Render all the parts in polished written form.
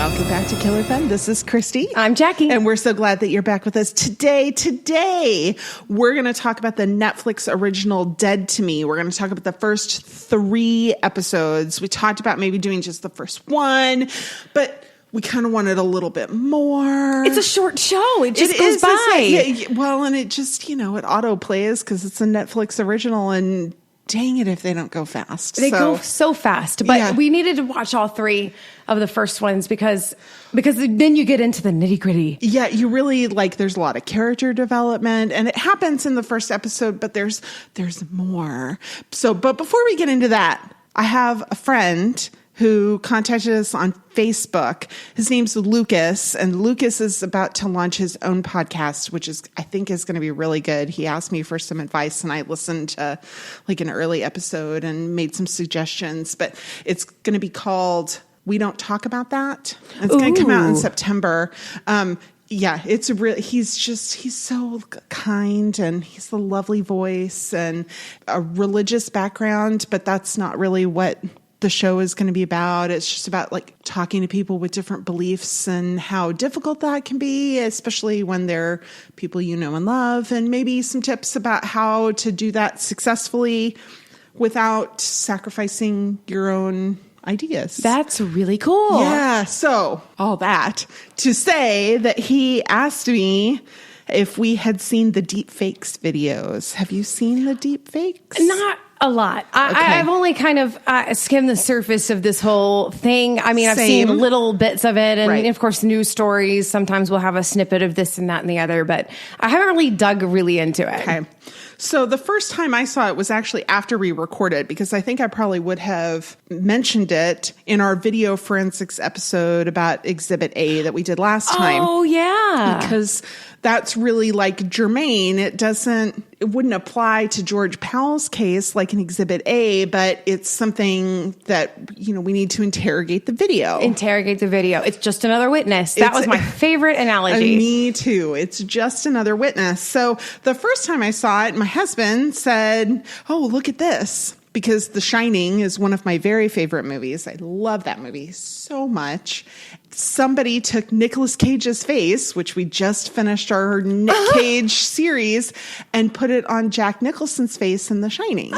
Welcome back to Killer Fun. This is Christy. I'm Jackie. And we're so glad that you're back with us today. Today, we're going to talk about the Netflix original Dead to Me. We're going to talk about the first 3 episodes. We talked about maybe doing just the first one, but we kind of wanted a little bit more. It's a short show. It just goes by. Well, and it just, it auto plays because it's a Netflix original, and dang it if they don't go fast. They go so fast. But we needed to watch all 3 of the first ones because then you get into the nitty gritty. Yeah, you really there's a lot of character development, and it happens in the first episode, but there's more. So, but before we get into that, I have a friend who contacted us on Facebook. His name's Lucas, and Lucas is about to launch his own podcast, which I think is going to be really good. He asked me for some advice, and I listened to an early episode and made some suggestions, but it's going to be called We Don't Talk About That. It's going to come out in September. It's he's so kind, and he's a lovely voice and a religious background, but that's not really what the show is going to be about. It's just about talking to people with different beliefs and how difficult that can be, especially when they're people you know and love, and maybe some tips about how to do that successfully without sacrificing your own ideas. That's really cool. Yeah. So all that to say that he asked me if we had seen the deepfakes videos. Have you seen the deepfakes? Not a lot. I've only kind of skimmed the surface of this whole thing. I mean, I've seen little bits of it, and of course, news stories. Sometimes we'll have a snippet of this and that and the other, but I haven't really dug really into it. Okay. So the first time I saw it was actually after we recorded, because I think I probably would have mentioned it in our video forensics episode about Exhibit A that we did last time. Oh, yeah. Because that's really germane. It wouldn't apply to George Powell's case like in Exhibit A, but it's something that, we need to interrogate the video. Interrogate the video. It's just another witness. That was my favorite analogy. Me too. It's just another witness. So the first time I saw it, my husband said, "Oh, look at this." Because The Shining is one of my very favorite movies. I love that movie so much. Somebody took Nicolas Cage's face, which we just finished our Nick Cage series, and put it on Jack Nicholson's face in The Shining.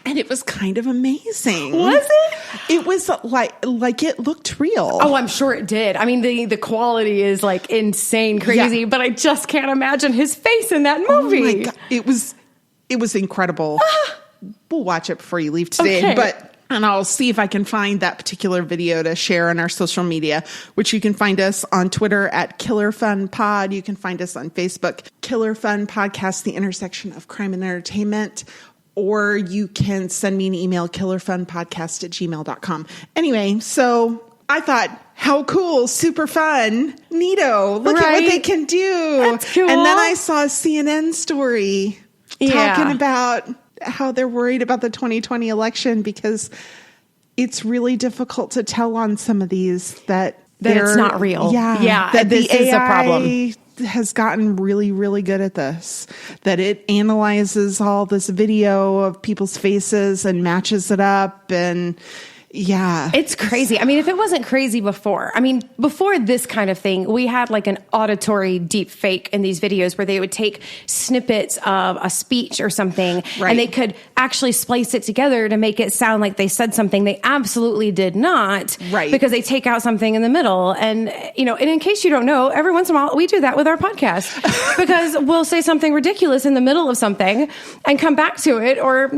And it was kind of amazing. Was it? It was like it looked real. Oh, I'm sure it did. I mean, the quality is insane, crazy, but I just can't imagine his face in that movie. Oh my God. It was incredible. We'll watch it before you leave today, and I'll see if I can find that particular video to share on our social media, which you can find us on Twitter at Killer Fun Pod. You can find us on Facebook, Killer Fun Podcast, the intersection of crime and entertainment. Or you can send me an email, killerfunpodcast@gmail.com. Anyway, so I thought, how cool, super fun, neato. Look at what they can do. That's cool. And then I saw a CNN story talking about how they're worried about the 2020 election because it's really difficult to tell on some of these that it's not real. Yeah. That this is a problem. Has gotten really, really good at this, that it analyzes all this video of people's faces and matches it up. And it's crazy. I mean, if it wasn't crazy before this kind of thing, we had an auditory deep fake in these videos where they would take snippets of a speech or something and they could actually splice it together to make it sound like they said something they absolutely did not, because they take out something in the middle. And, and in case you don't know, every once in a while we do that with our podcast because we'll say something ridiculous in the middle of something and come back to it, or,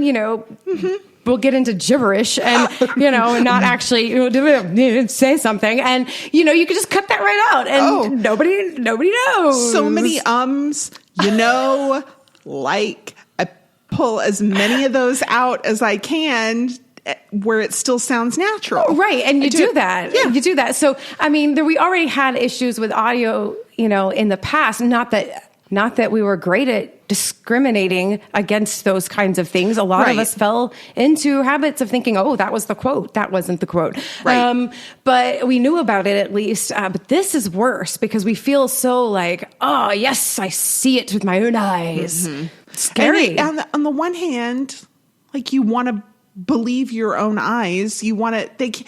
we'll get into gibberish and, not actually say something. And, you could just cut that right out and nobody knows. So many I pull as many of those out as I can where it still sounds natural. Right. And you do that. Yeah. You do that. So, I mean, we already had issues with audio, in the past, not that we were great at discriminating against those kinds of things. A lot of us fell into habits of thinking, oh, that was the quote. That wasn't the quote. Right. But we knew about it at least. But this is worse because we feel so oh, yes, I see it with my own eyes. Mm-hmm. Scary. And on the one hand, you want to believe your own eyes. You want to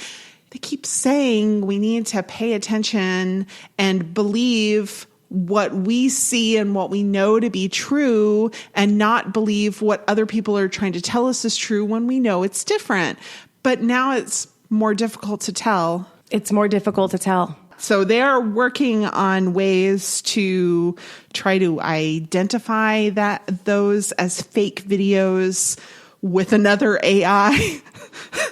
saying we need to pay attention and believe what we see and what we know to be true and not believe what other people are trying to tell us is true when we know it's different. But now it's more difficult to tell. It's more difficult to tell. So they are working on ways to try to identify those as fake videos with another AI.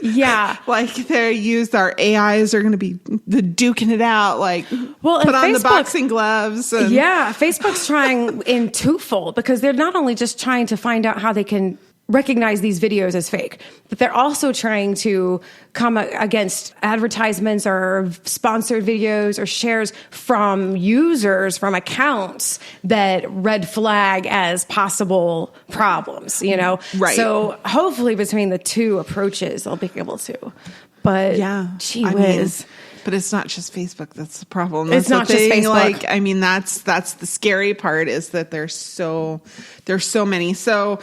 Yeah. Like our AIs are going to be duking it out, like put on the boxing gloves. Yeah. Facebook's trying in twofold, because they're not only just trying to find out how they can recognize these videos as fake, but they're also trying to come against advertisements or sponsored videos or shares from users, from accounts that red flag as possible problems, Right. So hopefully between the two approaches, they'll be able to. But gee whiz. But it's not just Facebook. That's the problem. It's not just That's Facebook. that's the scary part, is that there's so many. So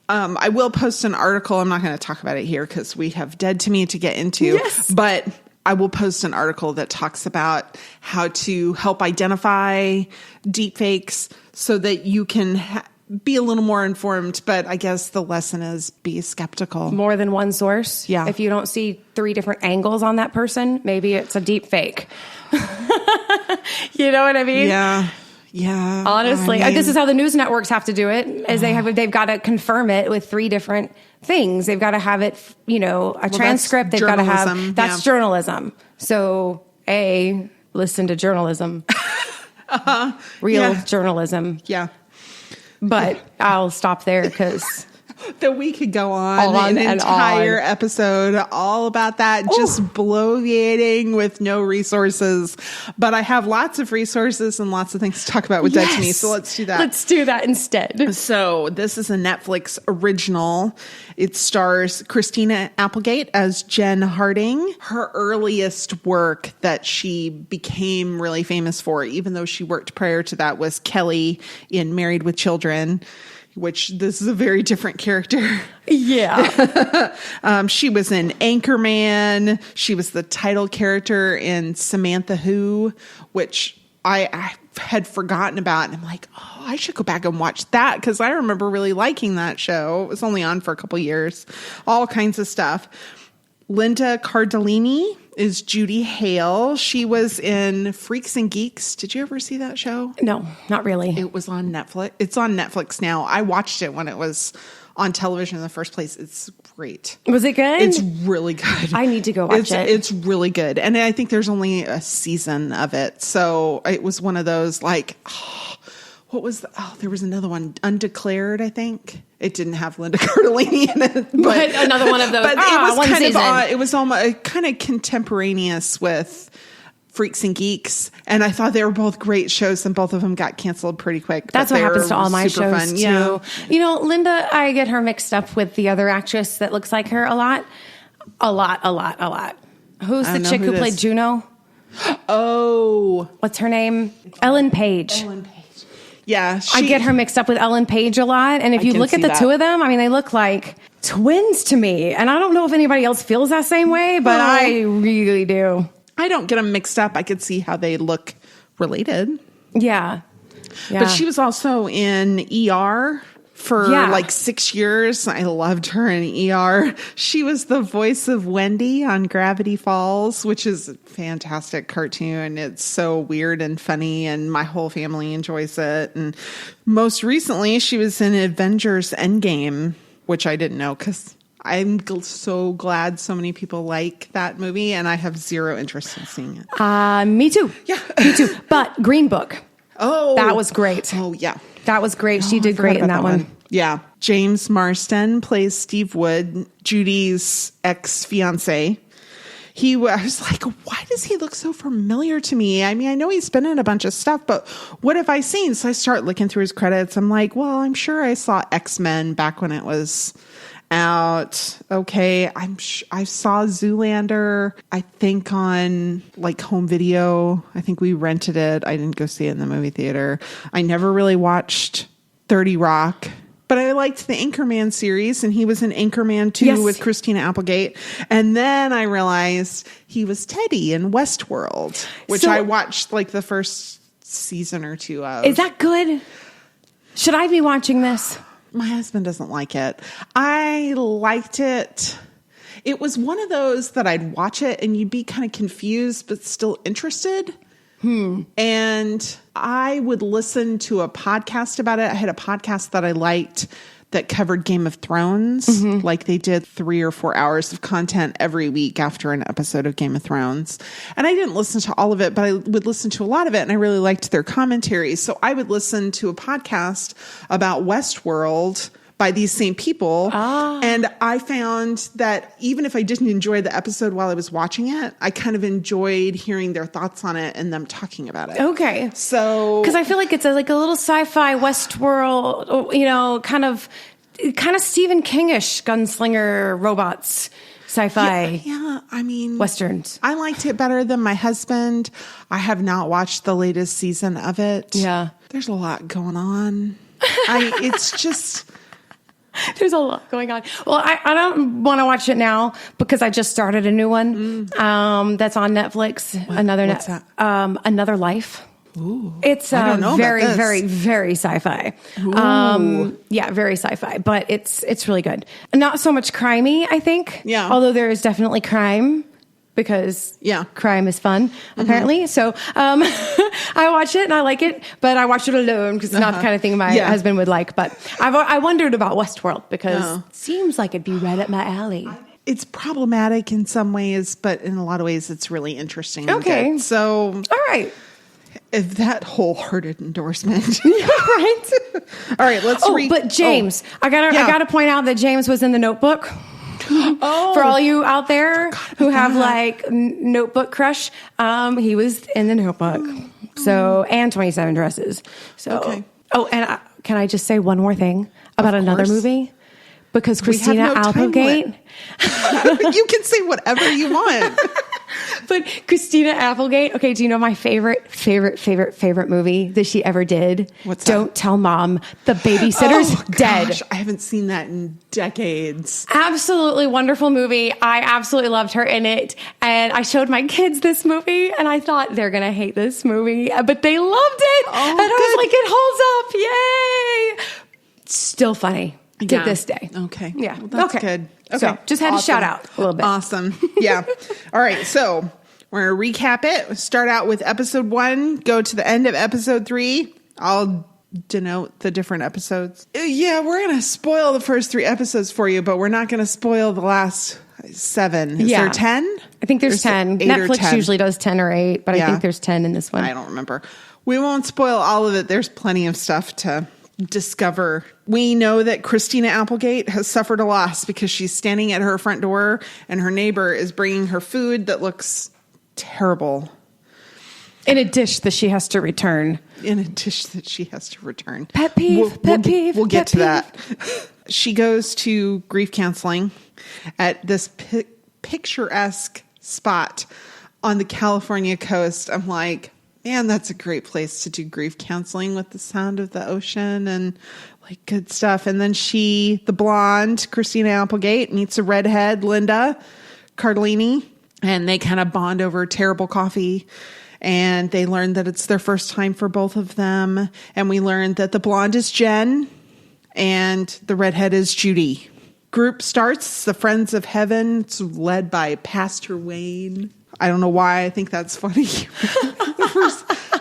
I will post an article. I'm not going to talk about it here because we have Dead to Me to get into. Yes. But I will post an article that talks about how to help identify deepfakes so that you can be a little more informed. But I guess the lesson is be skeptical. More than one source. Yeah. If you don't see 3 different angles on that person, maybe it's a deepfake. You know what I mean? Yeah. Yeah. Honestly, this is how the news networks have to do it, is they've got to confirm it with 3 different things. They've got to have it, a transcript. They've got to have, that's journalism. So listen to journalism, real journalism. Yeah. But I'll stop there because that we could go on an entire episode all about that, just bloviating with no resources. But I have lots of resources and lots of things to talk about with Dead to Me, so let's do that. Let's do that instead. So this is a Netflix original. It stars Christina Applegate as Jen Harding. Her earliest work that she became really famous for, even though she worked prior to that, was Kelly in Married with Children, which this is a very different character. Yeah. She was in Anchorman. She was the title character in Samantha Who, which I had forgotten about. And I'm like, oh, I should go back and watch that because I remember really liking that show. It was only on for a couple years. All kinds of stuff. Linda Cardellini is Judy Hale. She was in Freaks and Geeks. Did you ever see that show? No, not really. It was on Netflix. It's on Netflix now. I watched it when it was on television in the first place. It's great. Was it good? It's really good. I need to go watch it. It's really good. And I think there's only a season of it. So it was one of those like, there was another one, Undeclared, I think. It didn't have Linda Cardellini in it. But another one of those. But it was one kind season. it was almost kind of contemporaneous with Freaks and Geeks. And I thought they were both great shows, and both of them got canceled pretty quick. That's what happens to all my shows, fun. too. Yeah. Linda, I get her mixed up with the other actress that looks like her a lot. Who's the chick who played Juno? Oh. What's her name? Ellen Page. Yeah. I get her mixed up with Ellen Page a lot. And if you look at the two of them, I mean, they look like twins to me. And I don't know if anybody else feels that same way, but I really do. I don't get them mixed up. I could see how they look related. Yeah. But she was also in ER for like 6 years. I loved her in ER. She was the voice of Wendy on Gravity Falls, which is a fantastic cartoon. It's so weird and funny, and my whole family enjoys it. And most recently, she was in Avengers Endgame, which I didn't know because I'm so glad so many people like that movie, and I have zero interest in seeing it. Me too. Yeah. Me too. But Green Book. Oh. That was great. Oh, yeah. That was great. She did great in that one. Yeah. James Marston plays Steve Wood, Judy's ex-fiance. I was like, why does he look so familiar to me? I mean, I know he's been in a bunch of stuff, but what have I seen? So I start looking through his credits. I'm like, well, I'm sure I saw X-Men back when it was out. Okay. I saw Zoolander, I think on like home video. I think we rented it. I didn't go see it in the movie theater. I never really watched 30 Rock. But I liked the Anchorman series, and he was in Anchorman 2 with Christina Applegate. And then I realized he was Teddy in Westworld, which I watched like the first season or 2 of. Is that good? Should I be watching this? My husband doesn't like it. I liked it. It was one of those that I'd watch it and you'd be kind of confused, but still interested. And I would listen to a podcast about it. I had a podcast that I liked that covered Game of Thrones. Like they did 3 or 4 hours of content every week after an episode of Game of Thrones. And I didn't listen to all of it, but I would listen to a lot of it. And I really liked their commentary. So I would listen to a podcast about Westworld by these same people. And I found that even if I didn't enjoy the episode while I was watching it, I kind of enjoyed hearing their thoughts on it and them talking about it. Okay. So, because I feel like it's like a little sci-fi Westworld, you know, kind of Stephen King-ish gunslinger robots. Sci-fi. Yeah, I mean, Westerns. I liked it better than my husband. I have not watched the latest season of it. Yeah. There's a lot going on. It's just... There's a lot going on. Well, I don't want to watch it now because I just started a new one that's on Netflix. What's that? Another Life. Ooh, it's very, very, very sci-fi. Yeah, very sci-fi, but it's really good. Not so much crimey, I think. Yeah. Although there is definitely crime. Because crime is fun, apparently. So I watch it and I like it, but I watch it alone because it's not the kind of thing my husband would like. But I wondered about Westworld because it seems like it'd be right up my alley. It's problematic in some ways, but in a lot of ways, it's really interesting. Okay. Good. So, all right. If that wholehearted endorsement. Right. All right, let's but James, I gotta point out that James was in The Notebook. For all you out there who have like Notebook crush, he was in The Notebook. So, and 27 Dresses. So, and can I just say one more thing about another movie? Because Christina Applegate. You can say whatever you want. But Christina Applegate, okay, do you know my favorite movie that she ever did? What's that? Don't Tell Mom. The Babysitter's Dead. Gosh, I haven't seen that in decades. Absolutely wonderful movie. I absolutely loved her in it. And I showed my kids this movie and I thought they're going to hate this movie, but they loved it. And I was like, it holds up. Yay. Still funny to this day. Okay. Yeah. Well, that's good. Okay. So just had to shout out a little bit. Awesome. Yeah. All right. So we're going to recap it. Start out with episode 1, go to the end of episode 3. I'll denote the different episodes. Yeah, we're going to spoil the first 3 episodes for you, but we're not going to spoil the last 7. Is there 10? I think there's 10. Netflix usually does 10 or 8, but I think there's 10 in this one. I don't remember. We won't spoil all of it. There's plenty of stuff to discover. We know that Christina Applegate has suffered a loss because she's standing at her front door and her neighbor is bringing her food that looks terrible. In a dish that she has to return. Pet peeve, We'll get to that. She goes to grief counseling at this picturesque spot on the California coast. I'm like, man, that's a great place to do grief counseling with the sound of the ocean and like good stuff. And then the blonde, Christina Applegate, meets a redhead, Linda Cardellini, and they kind of bond over terrible coffee. And they learn that it's their first time for both of them. And we learned that the blonde is Jen and the redhead is Judy. Group starts, the Friends of Heaven. It's led by Pastor Wayne. I don't know why I think that's funny.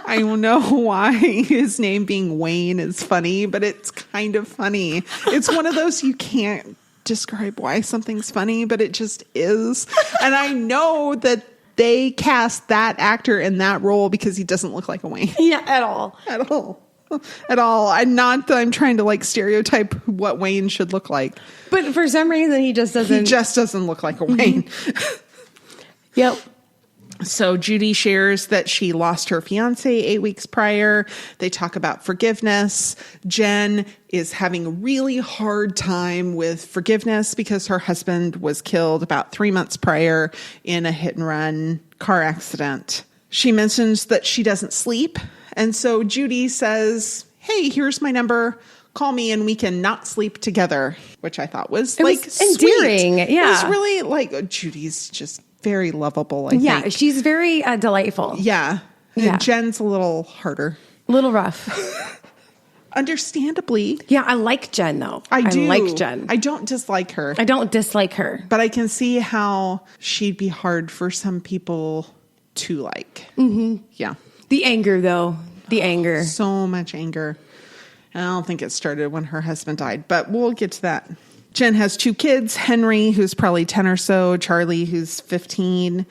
I don't know why his name being Wayne is funny, but it's kind of funny. It's one of those you can't describe why something's funny, but it just is. And I know that they cast that actor in that role because he doesn't look like a Wayne. Yeah, at all. I'm not that I'm trying to like stereotype what Wayne should look like. But for some reason, he just doesn't look like a Wayne. Yep. So Judy shares that she lost her fiance 8 weeks prior. They talk about forgiveness. Jen is having a really hard time with forgiveness because her husband was killed about 3 months prior in a hit and run car accident. She mentions that she doesn't sleep. And so Judy says, hey, here's my number. Call me and we can not sleep together, which I thought was endearing. Sweet. Yeah. It was really Judys just very lovable, I think. Yeah, she's very delightful. Yeah. And Jen's a little harder. A little rough. Understandably. Yeah, I like Jen, though. I do. like Jen. I don't dislike her. I don't dislike her. But I can see how she'd be hard for some people to like. Mm-hmm. Yeah. The anger, though. The anger. So much anger. And I don't think it started when her husband died, but we'll get to that. Jen has 2 kids, Henry, who's probably 10 or so, Charlie, who's 15.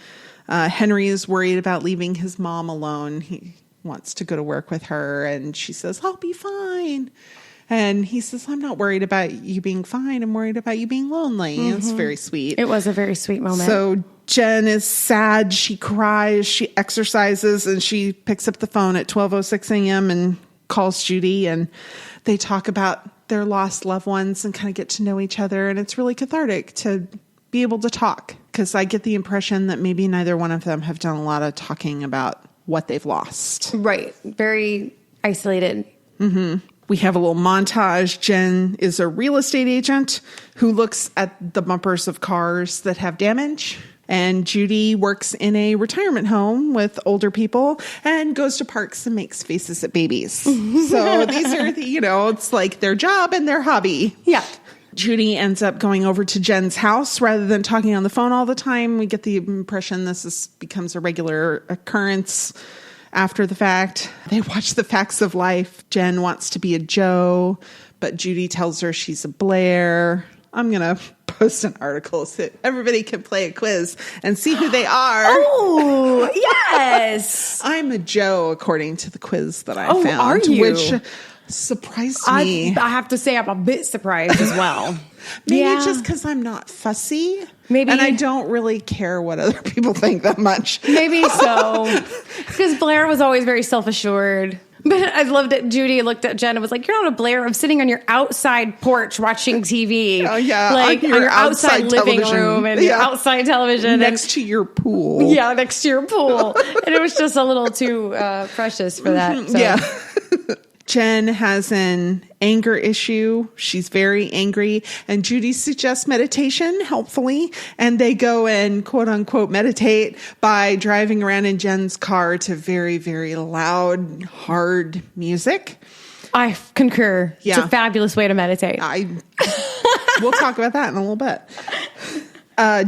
Henry is worried about leaving his mom alone. He wants to go to work with her, and she says, I'll be fine. And he says, I'm not worried about you being fine. I'm worried about you being lonely. Mm-hmm. It's very sweet. It was a very sweet moment. So Jen is sad. She cries. She exercises, and she picks up the phone at 12:06 a.m. and calls Judy, and they talk about their lost loved ones and kind of get to know each other. And it's really cathartic to be able to talk, because I get the impression that maybe neither one of them have done a lot of talking about what they've lost. Right. Very isolated. Mm-hmm. We have a little montage. Jen is a real estate agent who looks at the bumpers of cars that have damage. And Judy works in a retirement home with older people and goes to parks and makes faces at babies. So these are, it's like their job and their hobby. Yeah. Judy ends up going over to Jen's house rather than talking on the phone all the time. We get the impression becomes a regular occurrence after the fact. They watch The Facts of Life. Jen wants to be a Joe, but Judy tells her she's a Blair. I'm going to post an article so everybody can play a quiz and see who they are. Oh, yes. I'm a Joe, according to the quiz that I found. Are you? Which surprised me. I have to say I'm a bit surprised as well. Maybe just because I'm not fussy. Maybe. And I don't really care what other people think that much. Maybe so. Because Blair was always very self-assured. But I loved it. Judy looked at Jen and was like, you're not a Blair. I'm sitting on your outside porch watching TV. Oh, yeah. Like on your outside living room and your outside television. Next to your pool. Yeah, next to your pool. And it was just a little too precious for that. So. Yeah. Jen has an anger issue. She's very angry. And Judy suggests meditation, helpfully. And they go and quote unquote meditate by driving around in Jen's car to very, very loud, hard music. I concur. Yeah. It's a fabulous way to meditate. We'll talk about that in a little bit.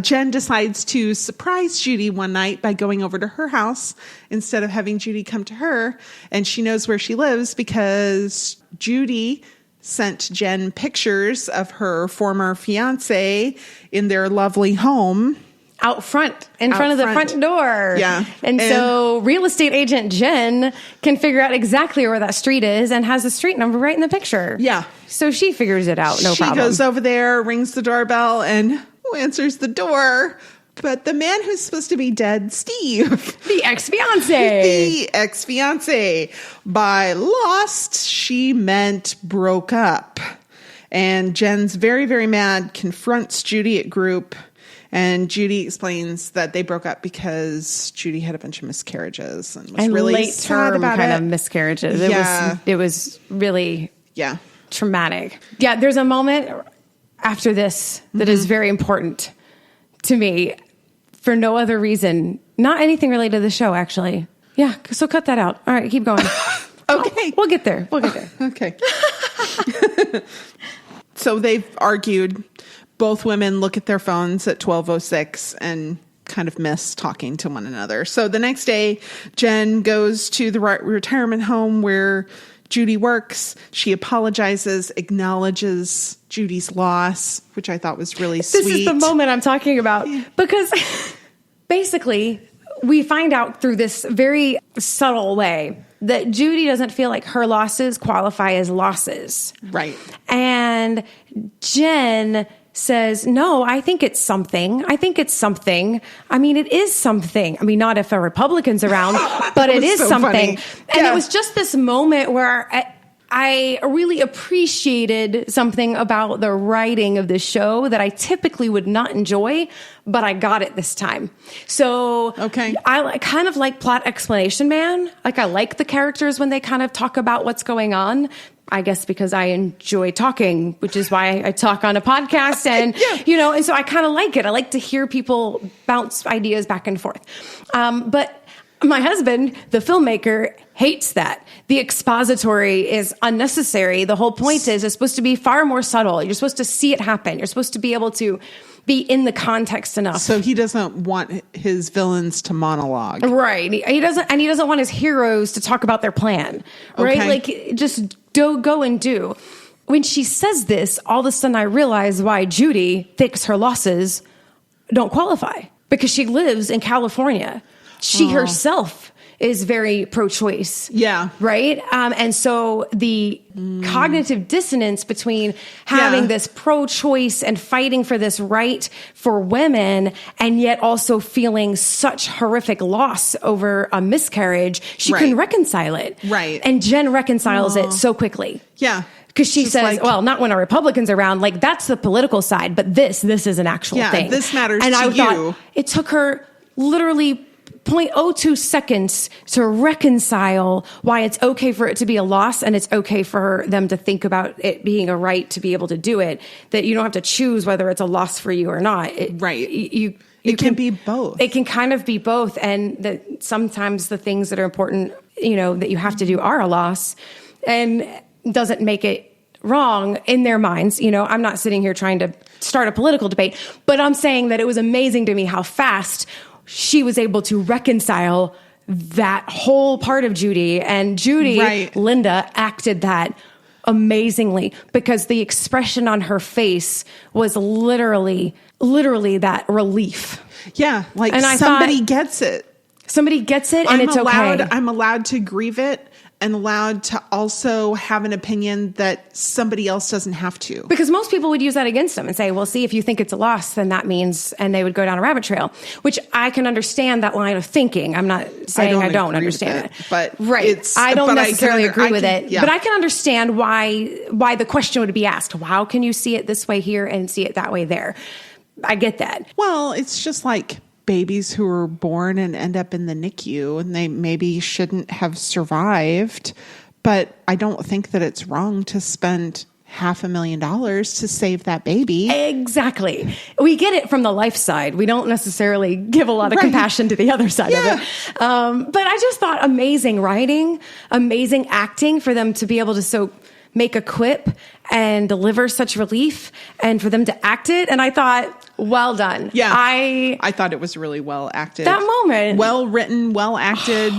Jen decides to surprise Judy one night by going over to her house instead of having Judy come to her. And she knows where she lives because Judy sent Jen pictures of her former fiance in their lovely home. Out front, in front of the front door. Yeah. And so real estate agent Jen can figure out exactly where that street is and has the street number right in the picture. Yeah. So she figures it out, no problem. She goes over there, rings the doorbell, and who answers the door? But the man who's supposed to be dead, Steve. The ex-fiance. The ex-fiance. By lost, she meant broke up. And Jen's very, very mad, confronts Judy at group. And Judy explains that they broke up because Judy had a bunch of miscarriages and was really sad about kind it. of miscarriages. It was really traumatic. Yeah, there's a moment after this that is very important to me for no other reason. Not anything related to the show, actually. Yeah, so cut that out. All right, keep going. Okay. We'll get there. Okay. So they've argued. Both women look at their phones at 12:06 and kind of miss talking to one another. So the next day, Jen goes to the retirement home where Judy works. She apologizes, acknowledges Judys loss, which I thought was really sweet. This is the moment I'm talking about. Because basically, we find out through this very subtle way that Judy doesn't feel like her losses qualify as losses. Right. And Jen says, no, I think it's something. I mean, it is something. I mean, not if a Republican's around, but it is so something. Funny. And it was just this moment where I really appreciated something about the writing of the show that I typically would not enjoy, but I got it this time. So okay. I kind of like plot explanation man. Like I like the characters when they kind of talk about what's going on. I guess because I enjoy talking, which is why I talk on a podcast and, and so I kind of like it. I like to hear people bounce ideas back and forth. But my husband, the filmmaker, hates that. The expository is unnecessary. The whole point is it's supposed to be far more subtle. You're supposed to see it happen. You're supposed to be able to be in the context enough. So he doesn't want his villains to monologue. Right. He doesn't want his heroes to talk about their plan. Right? Okay. Like just go and do. When she says this, all of a sudden I realize why Judy thinks her losses don't qualify. Because she lives in California. She herself is very pro-choice. Yeah. Right? And so the cognitive dissonance between having this pro-choice and fighting for this right for women and yet also feeling such horrific loss over a miscarriage, she couldn't reconcile it. Right. And Jen reconciles it so quickly. Yeah. Because she says, well, not when a Republican's around. Like, that's the political side, but this is an actual thing. This matters and to I you. Thought it took her literally 0.02 seconds to reconcile why it's okay for it to be a loss and it's okay for them to think about it being a right to be able to do it, that you don't have to choose whether it's a loss for you or not. It can be both. It can kind of be both. And that sometimes the things that are important, that you have to do are a loss and doesn't make it wrong in their minds. I'm not sitting here trying to start a political debate, but I'm saying that it was amazing to me how fast she was able to reconcile that whole part of Judy. And Judy, Linda, acted that amazingly because the expression on her face was literally that relief. Yeah, like and somebody gets it. Somebody gets it and it's okay. I'm allowed to grieve it and allowed to also have an opinion that somebody else doesn't have to. Because most people would use that against them and say, well, see, if you think it's a loss, then that means, and they would go down a rabbit trail, which I can understand that line of thinking. I'm not saying I don't understand it. But I don't necessarily agree with it. Yeah. But I can understand why the question would be asked. How can you see it this way here and see it that way there? I get that. Well, it's just like babies who are born and end up in the NICU and they maybe shouldn't have survived. But I don't think that it's wrong to spend $500,000 to save that baby. Exactly. We get it from the life side. We don't necessarily give a lot of compassion to the other side of it. But I just thought amazing writing, amazing acting for them to be able to make a quip and deliver such relief and for them to act it. And I thought, well done. Yeah. I thought it was really well acted. That moment. Well written, well acted,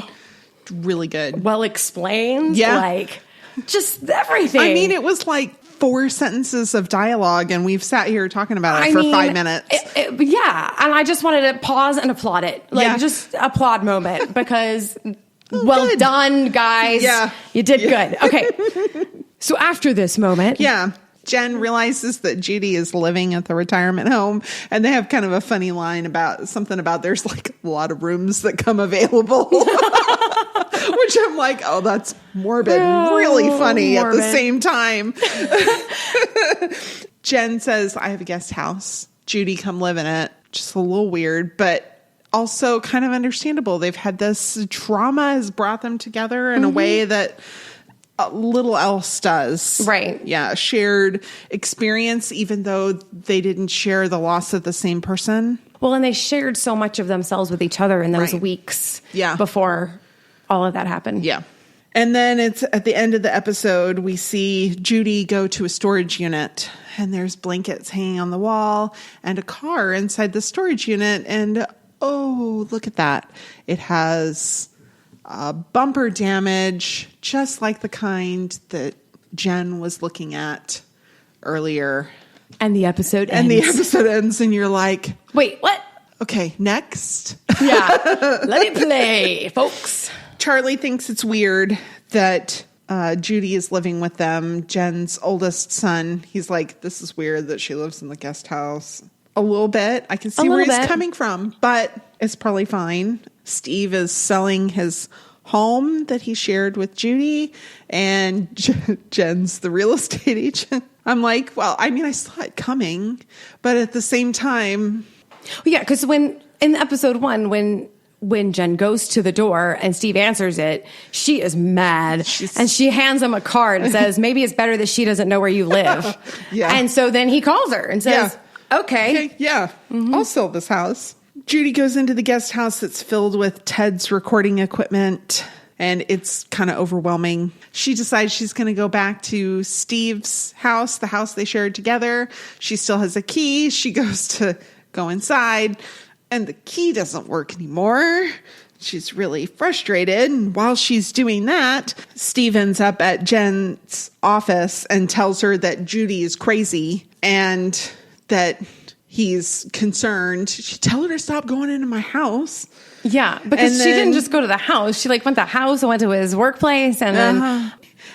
really good. Well explained. Yeah. Like, just everything. I mean, it was like 4 sentences of dialogue and we've sat here talking about it for 5 minutes. Yeah. And I just wanted to pause and applaud it. Just applaud moment because well good. Done, guys. Yeah. You did good. Okay. So after this moment. Yeah. Jen realizes that Judy is living at the retirement home and they have kind of a funny line about there's like a lot of rooms that come available, which I'm like, oh, that's morbid, really funny morbid. At the same time. Jen says, I have a guest house. Judy, come live in it. Just a little weird, but also kind of understandable. They've had this trauma has brought them together in a way that little else does. Right. Yeah. Shared experience, even though they didn't share the loss of the same person. Well, and they shared so much of themselves with each other in those weeks before all of that happened. Yeah. And then it's at the end of the episode, we see Judy go to a storage unit and there's blankets hanging on the wall and a car inside the storage unit. And oh, look at that. It has bumper damage, just like the kind that Jen was looking at earlier. And the episode ends. And the episode ends and you're like, wait, what? Okay, next. Yeah. Let me play, folks. Charlie thinks it's weird that Judy is living with them, Jen's oldest son. He's like, this is weird that she lives in the guest house. A little bit. I can see where he's coming from, but it's probably fine. Steve is selling his home that he shared with Judy, and Jen's the real estate agent. I'm like, well, I mean, I saw it coming, but at the same time. Well, yeah, because in episode 1, when Jen goes to the door and Steve answers it, she is mad. And she hands him a card and says, maybe it's better that she doesn't know where you live. Yeah. And so then he calls her and says, okay. Yeah, I'll sell this house. Judy goes into the guest house that's filled with Ted's recording equipment, and it's kind of overwhelming. She decides she's going to go back to Steve's house, the house they shared together. She still has a key. She goes to go inside, and the key doesn't work anymore. She's really frustrated. And while she's doing that, Steve ends up at Jen's office and tells her that Judy is crazy and that he's concerned. She tell her to stop going into my house. Yeah, because she didn't just go to the house. She went to the house and went to his workplace. And then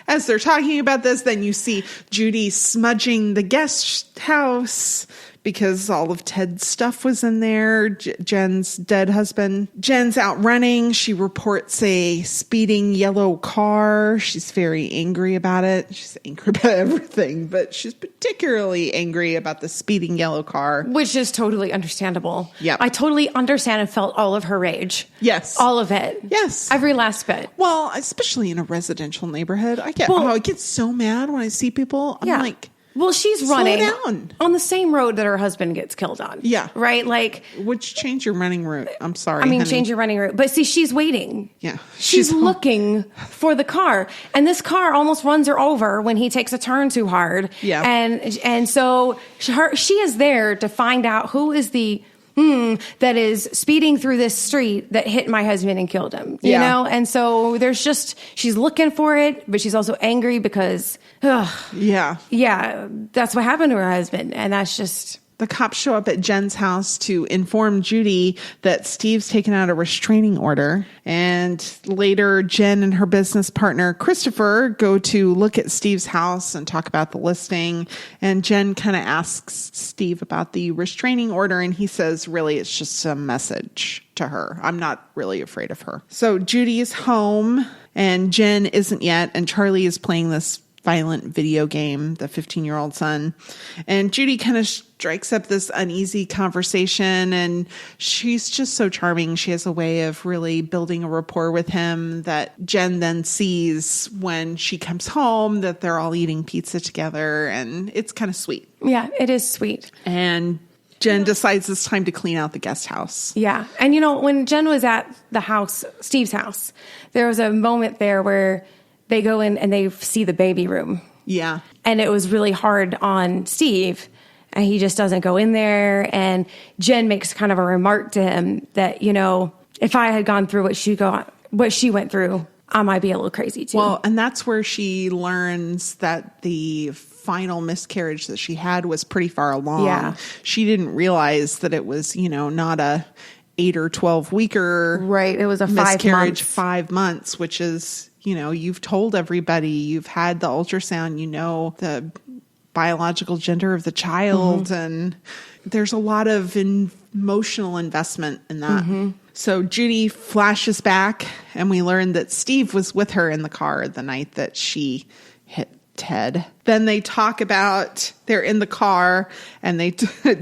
as they're talking about this, then you see Judy smudging the guest house because all of Ted's stuff was in there. Jen's dead husband. Jen's out running. She reports a speeding yellow car. She's very angry about it. She's angry about everything, but she's particularly angry about the speeding yellow car. Which is totally understandable. Yeah, I totally understand and felt all of her rage. Yes. All of it. Yes. Every last bit. Well, especially in a residential neighborhood. I get so mad when I see people. I'm like, well, she's running down on the same road that her husband gets killed on. Yeah. Right? Like, which change your running route? I'm sorry. I mean, honey. Change your running route. But see, she's waiting. Yeah. She's looking for the car. And this car almost runs her over when he takes a turn too hard. Yeah. And so she is there to find out who is the that is speeding through this street that hit my husband and killed him, you know? And so she's looking for it, but she's also angry because, that's what happened to her husband. And that's just... The cops show up at Jen's house to inform Judy that Steve's taken out a restraining order. And later, Jen and her business partner, Christopher, go to look at Steve's house and talk about the listing. And Jen kind of asks Steve about the restraining order. And he says, really, it's just a message to her. I'm not really afraid of her. So Judy is home and Jen isn't yet. And Charlie is playing this violent video game, the 15-year-old son. And Judy kind of strikes up this uneasy conversation, and she's just so charming. She has a way of really building a rapport with him that Jen then sees when she comes home, that they're all eating pizza together, and it's kind of sweet. Yeah, it is sweet. And Jen decides it's time to clean out the guest house. Yeah. And when Jen was at the house, Steve's house, there was a moment there where they go in and they see the baby room. Yeah. And it was really hard on Steve. And he just doesn't go in there. And Jen makes kind of a remark to him that, if I had gone through what she went through, I might be a little crazy too. Well, and that's where she learns that the final miscarriage that she had was pretty far along. Yeah. She didn't realize that it was, not a 8 or 12 weeker. Right. It was a miscarriage, 5 months, which is, you've told everybody, you've had the ultrasound, the biological gender of the child. Mm-hmm. And there's a lot of emotional investment in that. Mm-hmm. So Judy flashes back and we learn that Steve was with her in the car the night that she hit Ted. Then they talk about, they're in the car and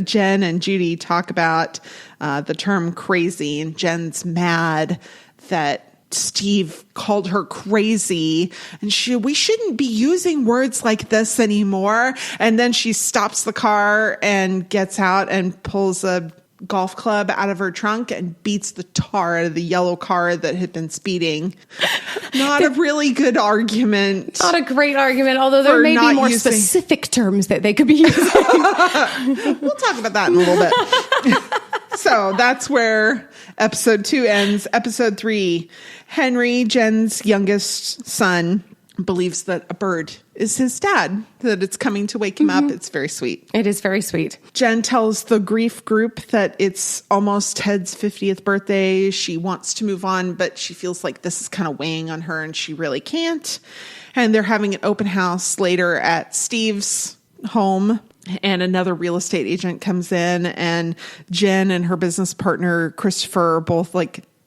Jen and Judy talk about the term crazy, and Jen's mad that Steve called her crazy and we shouldn't be using words like this anymore. And then she stops the car and gets out and pulls a golf club out of her trunk and beats the tar out of the yellow car that had been speeding. Not a really good argument. Not a great argument, although there may be more specific terms that they could be using. We'll talk about that in a little bit. So that's where episode 2 ends. Episode 3, Henry, Jen's youngest son, believes that a bird is his dad, that it's coming to wake him up. It's very sweet. It is very sweet. Jen tells the grief group that it's almost Ted's 50th birthday. She wants to move on, but she feels like this is kind of weighing on her and she really can't. And they're having an open house later at Steve's home. And another real estate agent comes in, and Jen and her business partner, Christopher, are both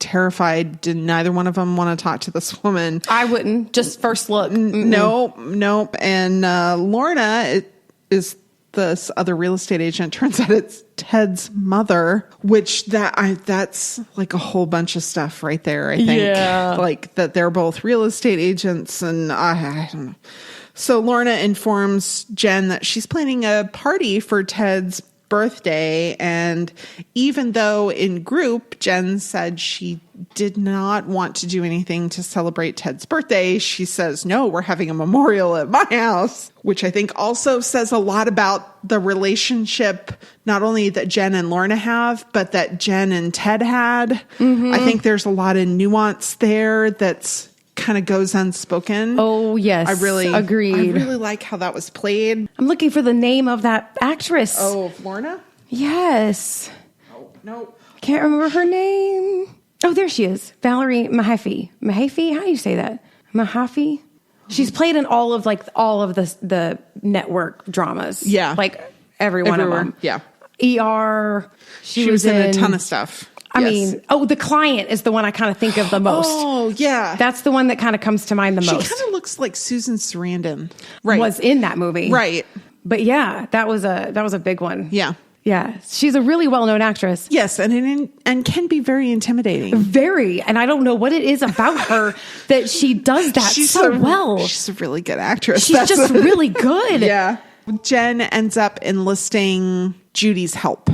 terrified. Neither one of them want to talk to this woman. I wouldn't. Just first look. Nope. And Lorna is this other real estate agent. Turns out it's Ted's mother, which that's like a whole bunch of stuff right there, I think. Yeah. Like that they're both real estate agents, and I don't know. So Lorna informs Jen that she's planning a party for Ted's birthday, and even though in group Jen said she did not want to do anything to celebrate Ted's birthday, she says, no, we're having a memorial at my house, which I think also says a lot about the relationship, not only that Jen and Lorna have, but that Jen and Ted had. I think there's a lot of nuance there that's kind of goes unspoken. Oh, yes. Agreed. I really like how that was played. I'm looking for the name of that actress. Oh, Lorna? Yes. Oh, no. Can't remember her name. Oh, there she is. Valerie Mahaffey. Mahaffey? How do you say that? Mahaffey? She's played in all of the network dramas. Yeah. Like every one of them. Yeah. ER. She was in a ton of stuff. I mean, The Client is the one I kind of think of the most. Oh, yeah. That's the one that kind of comes to mind the most. She kind of looks like Susan Sarandon. Right. Was in that movie. Right. But yeah, that was a big one. Yeah. Yeah. She's a really well-known actress. Yes, and can be very intimidating. Very. And I don't know what it is about her that she does that well. She's a really good actress. She's just really good. Yeah. Jen ends up enlisting Judy's help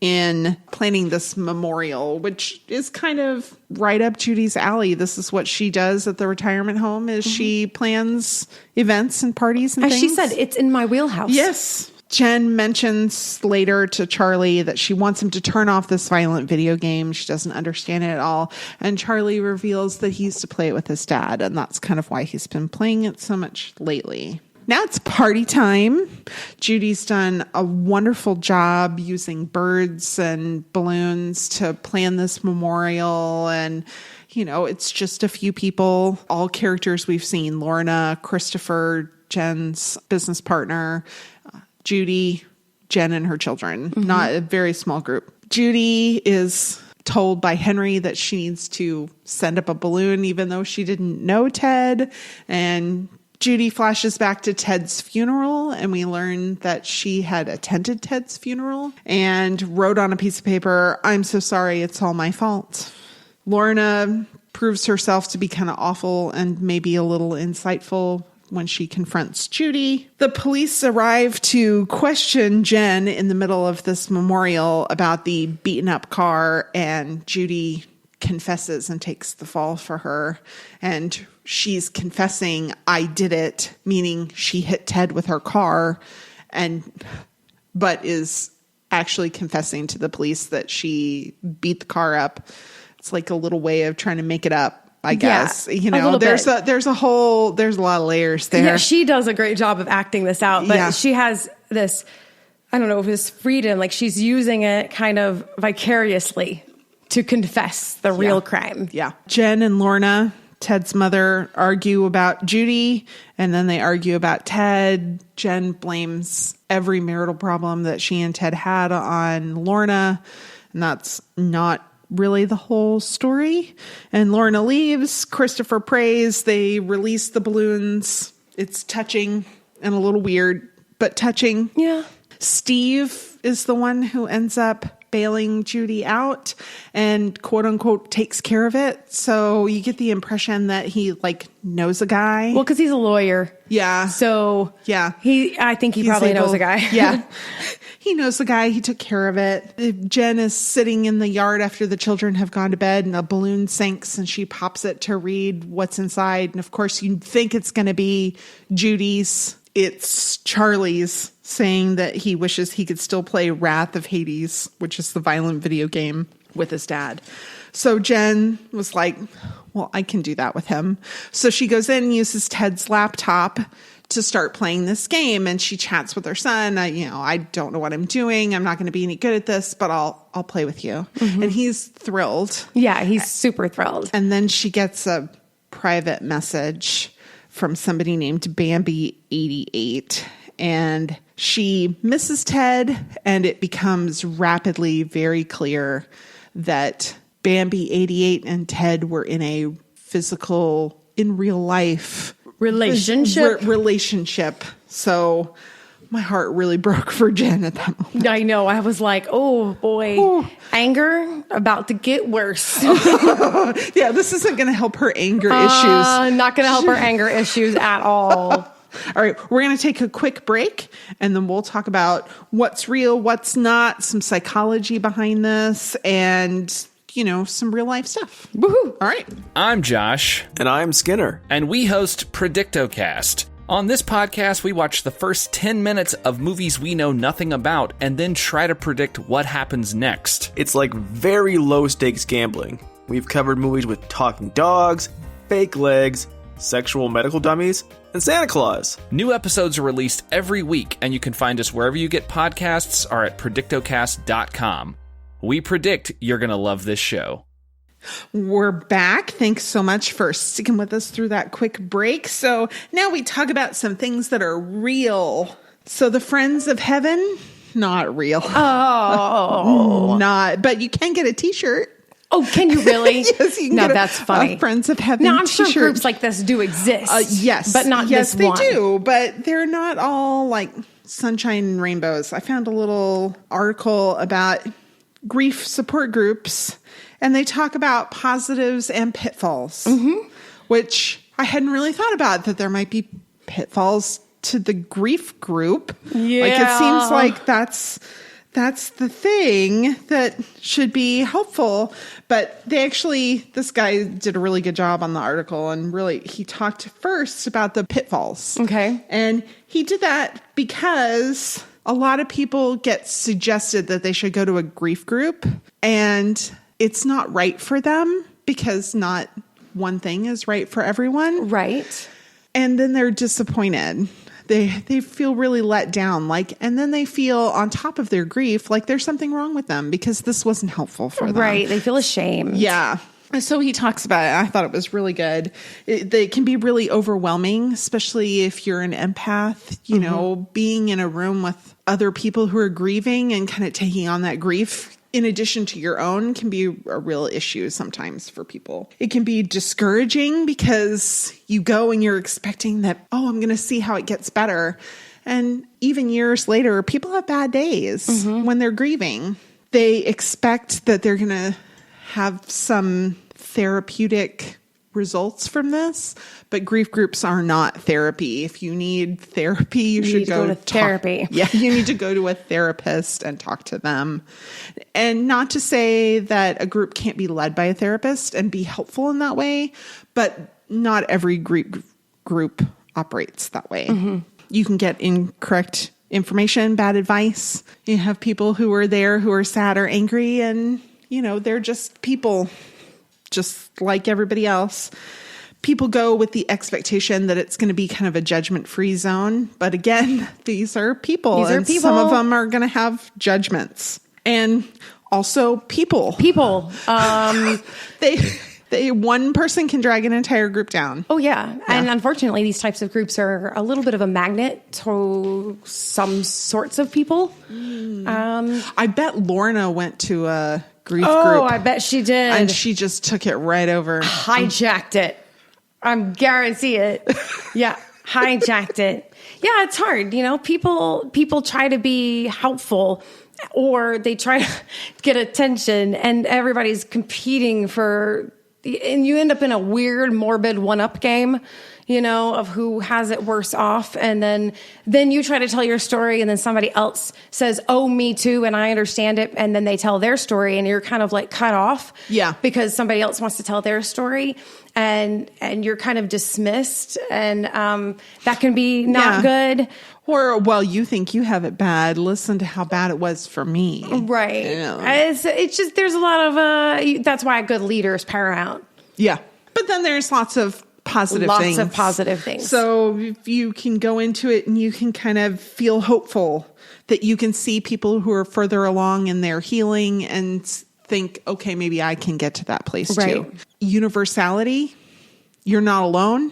in planning this memorial, which is kind of right up Judy's alley. This is what she does at the retirement home, is she plans events and parties and things. As she said, it's in my wheelhouse. Yes. Jen mentions later to Charlie that she wants him to turn off this violent video game. She doesn't understand it at all. And Charlie reveals that he used to play it with his dad, and that's kind of why he's been playing it so much lately. Now it's party time. Judy's done a wonderful job using birds and balloons to plan this memorial. And, it's just a few people, all characters we've seen. Lorna, Christopher, Jen's business partner, Judy, Jen and her children. Not a very small group. Judy is told by Henry that she needs to send up a balloon even though she didn't know Ted. And Judy flashes back to Ted's funeral, and we learn that she had attended Ted's funeral and wrote on a piece of paper, "I'm so sorry, it's all my fault." Lorna proves herself to be kind of awful and maybe a little insightful when she confronts Judy. The police arrive to question Jen in the middle of this memorial about the beaten up car, and Judy confesses and takes the fall for her. And she's confessing, I did it, meaning she hit Ted with her car, but is actually confessing to the police that she beat the car up. It's like a little way of trying to make it up, I guess. There's a lot of layers there. Yeah, she does a great job of acting this out, but she has this, I don't know if it's freedom, like she's using it kind of vicariously to confess the real crime. Yeah. Jen and Lorna, Ted's mother, argue about Judy, and then they argue about Ted. Jen blames every marital problem that she and Ted had on Lorna, and that's not really the whole story. And Lorna leaves. Christopher prays. They release the balloons. It's touching and a little weird, but touching. Yeah. Steve is the one who ends up bailing Judy out and quote unquote takes care of it. So you get the impression that he knows a guy. Well, because he's a lawyer. Yeah. So yeah, I think he probably knows a guy. Yeah. He knows the guy. He took care of it. Jen is sitting in the yard after the children have gone to bed, and a balloon sinks, and she pops it to read what's inside. And of course, you'd think it's going to be Judy's. It's Charlie's, saying that he wishes he could still play Wrath of Hades, which is the violent video game, with his dad. So Jen was like, well, I can do that with him. So she goes in and uses Ted's laptop to start playing this game, and she chats with her son. I don't know what I'm doing. I'm not going to be any good at this, but I'll play with you. And he's thrilled. Yeah, he's super thrilled. And then she gets a private message from somebody named Bambi88, and she misses Ted, and it becomes rapidly very clear that Bambi 88 and Ted were in a physical, in real life relationship. So my heart really broke for Jen at that moment. I know. I was like, oh boy, anger about to get worse. Yeah, this isn't going to help her anger issues. Not going to help her anger issues at all. All right, we're going to take a quick break, and then we'll talk about what's real, what's not, some psychology behind this, and, some real life stuff. Woohoo! All right. I'm Josh. And I'm Skinner. And we host PredictoCast. On this podcast, we watch the first 10 minutes of movies we know nothing about and then try to predict what happens next. It's like very low-stakes gambling. We've covered movies with talking dogs, fake legs, sexual medical dummies, and Santa Claus. New episodes are released every week, and you can find us wherever you get podcasts or at predictocast.com. We predict you're going to love this show. We're back. Thanks so much for sticking with us through that quick break. So now we talk about some things that are real. So the friends of heaven, not real. Oh. Not, but you can get a t-shirt. Oh, can you really? Yes, you can no, get that's funny. A Friends of Heaven Now, I'm t-shirt. sure groups like this do exist. Yes. But not yes, this one. Yes, they do. But they're not all like sunshine and rainbows. I found a little article about grief support groups, and they talk about positives and pitfalls, which I hadn't really thought about, that there might be pitfalls to the grief group. Yeah. Like, it seems like that's the thing that should be helpful. But this guy did a really good job on the article, and really he talked first about the pitfalls. Okay. And he did that because a lot of people get suggested that they should go to a grief group, and it's not right for them because not one thing is right for everyone. Right. And then they're disappointed. They feel really let down, and then they feel on top of their grief like there's something wrong with them because this wasn't helpful for them. Right. They feel ashamed. Yeah. So he talks about it. I thought it was really good. It can be really overwhelming, especially if you're an empath, being in a room with other people who are grieving and kind of taking on that grief in addition to your own can be a real issue sometimes for people. It can be discouraging because you go and you're expecting that, I'm going to see how it gets better. And even years later, people have bad days when they're grieving. They expect that they're going to have some therapeutic results from this, but grief groups are not therapy. If you need therapy, you should go to therapy. Yeah, you need to go to a therapist and talk to them. And not to say that a group can't be led by a therapist and be helpful in that way, but not every group operates that way. You can get incorrect information, bad advice. You have people who are there who are sad or angry, and they're just people, just like everybody else. People go with the expectation that it's going to be kind of a judgment-free zone. But again, these are people. Some of them are going to have judgments. And also people. One person can drag an entire group down. Oh, yeah. And unfortunately, these types of groups are a little bit of a magnet to some sorts of people. I bet Lorna went to a grief group. Oh, I bet she did. And she just took it right over. Hijacked it. I'm guarantee it. Yeah, hijacked it. Yeah, it's hard. People try to be helpful, or they try to get attention, and everybody's competing and you end up in a weird, morbid one-up game, of who has it worse off. And then you try to tell your story, and then somebody else says, oh, me too, and I understand it. And then they tell their story, and you're kind of like cut off. Yeah. Because somebody else wants to tell their story, and you're kind of dismissed. And that can be not good. Or, well, you think you have it bad. Listen to how bad it was for me. Right. It's just, there's a lot of, that's why a good leader is paramount. Yeah. But then there's lots of positive things. Lots of positive things. So if you can go into it and you can kind of feel hopeful that you can see people who are further along in their healing and think, okay, maybe I can get to that place too. Universality. You're not alone.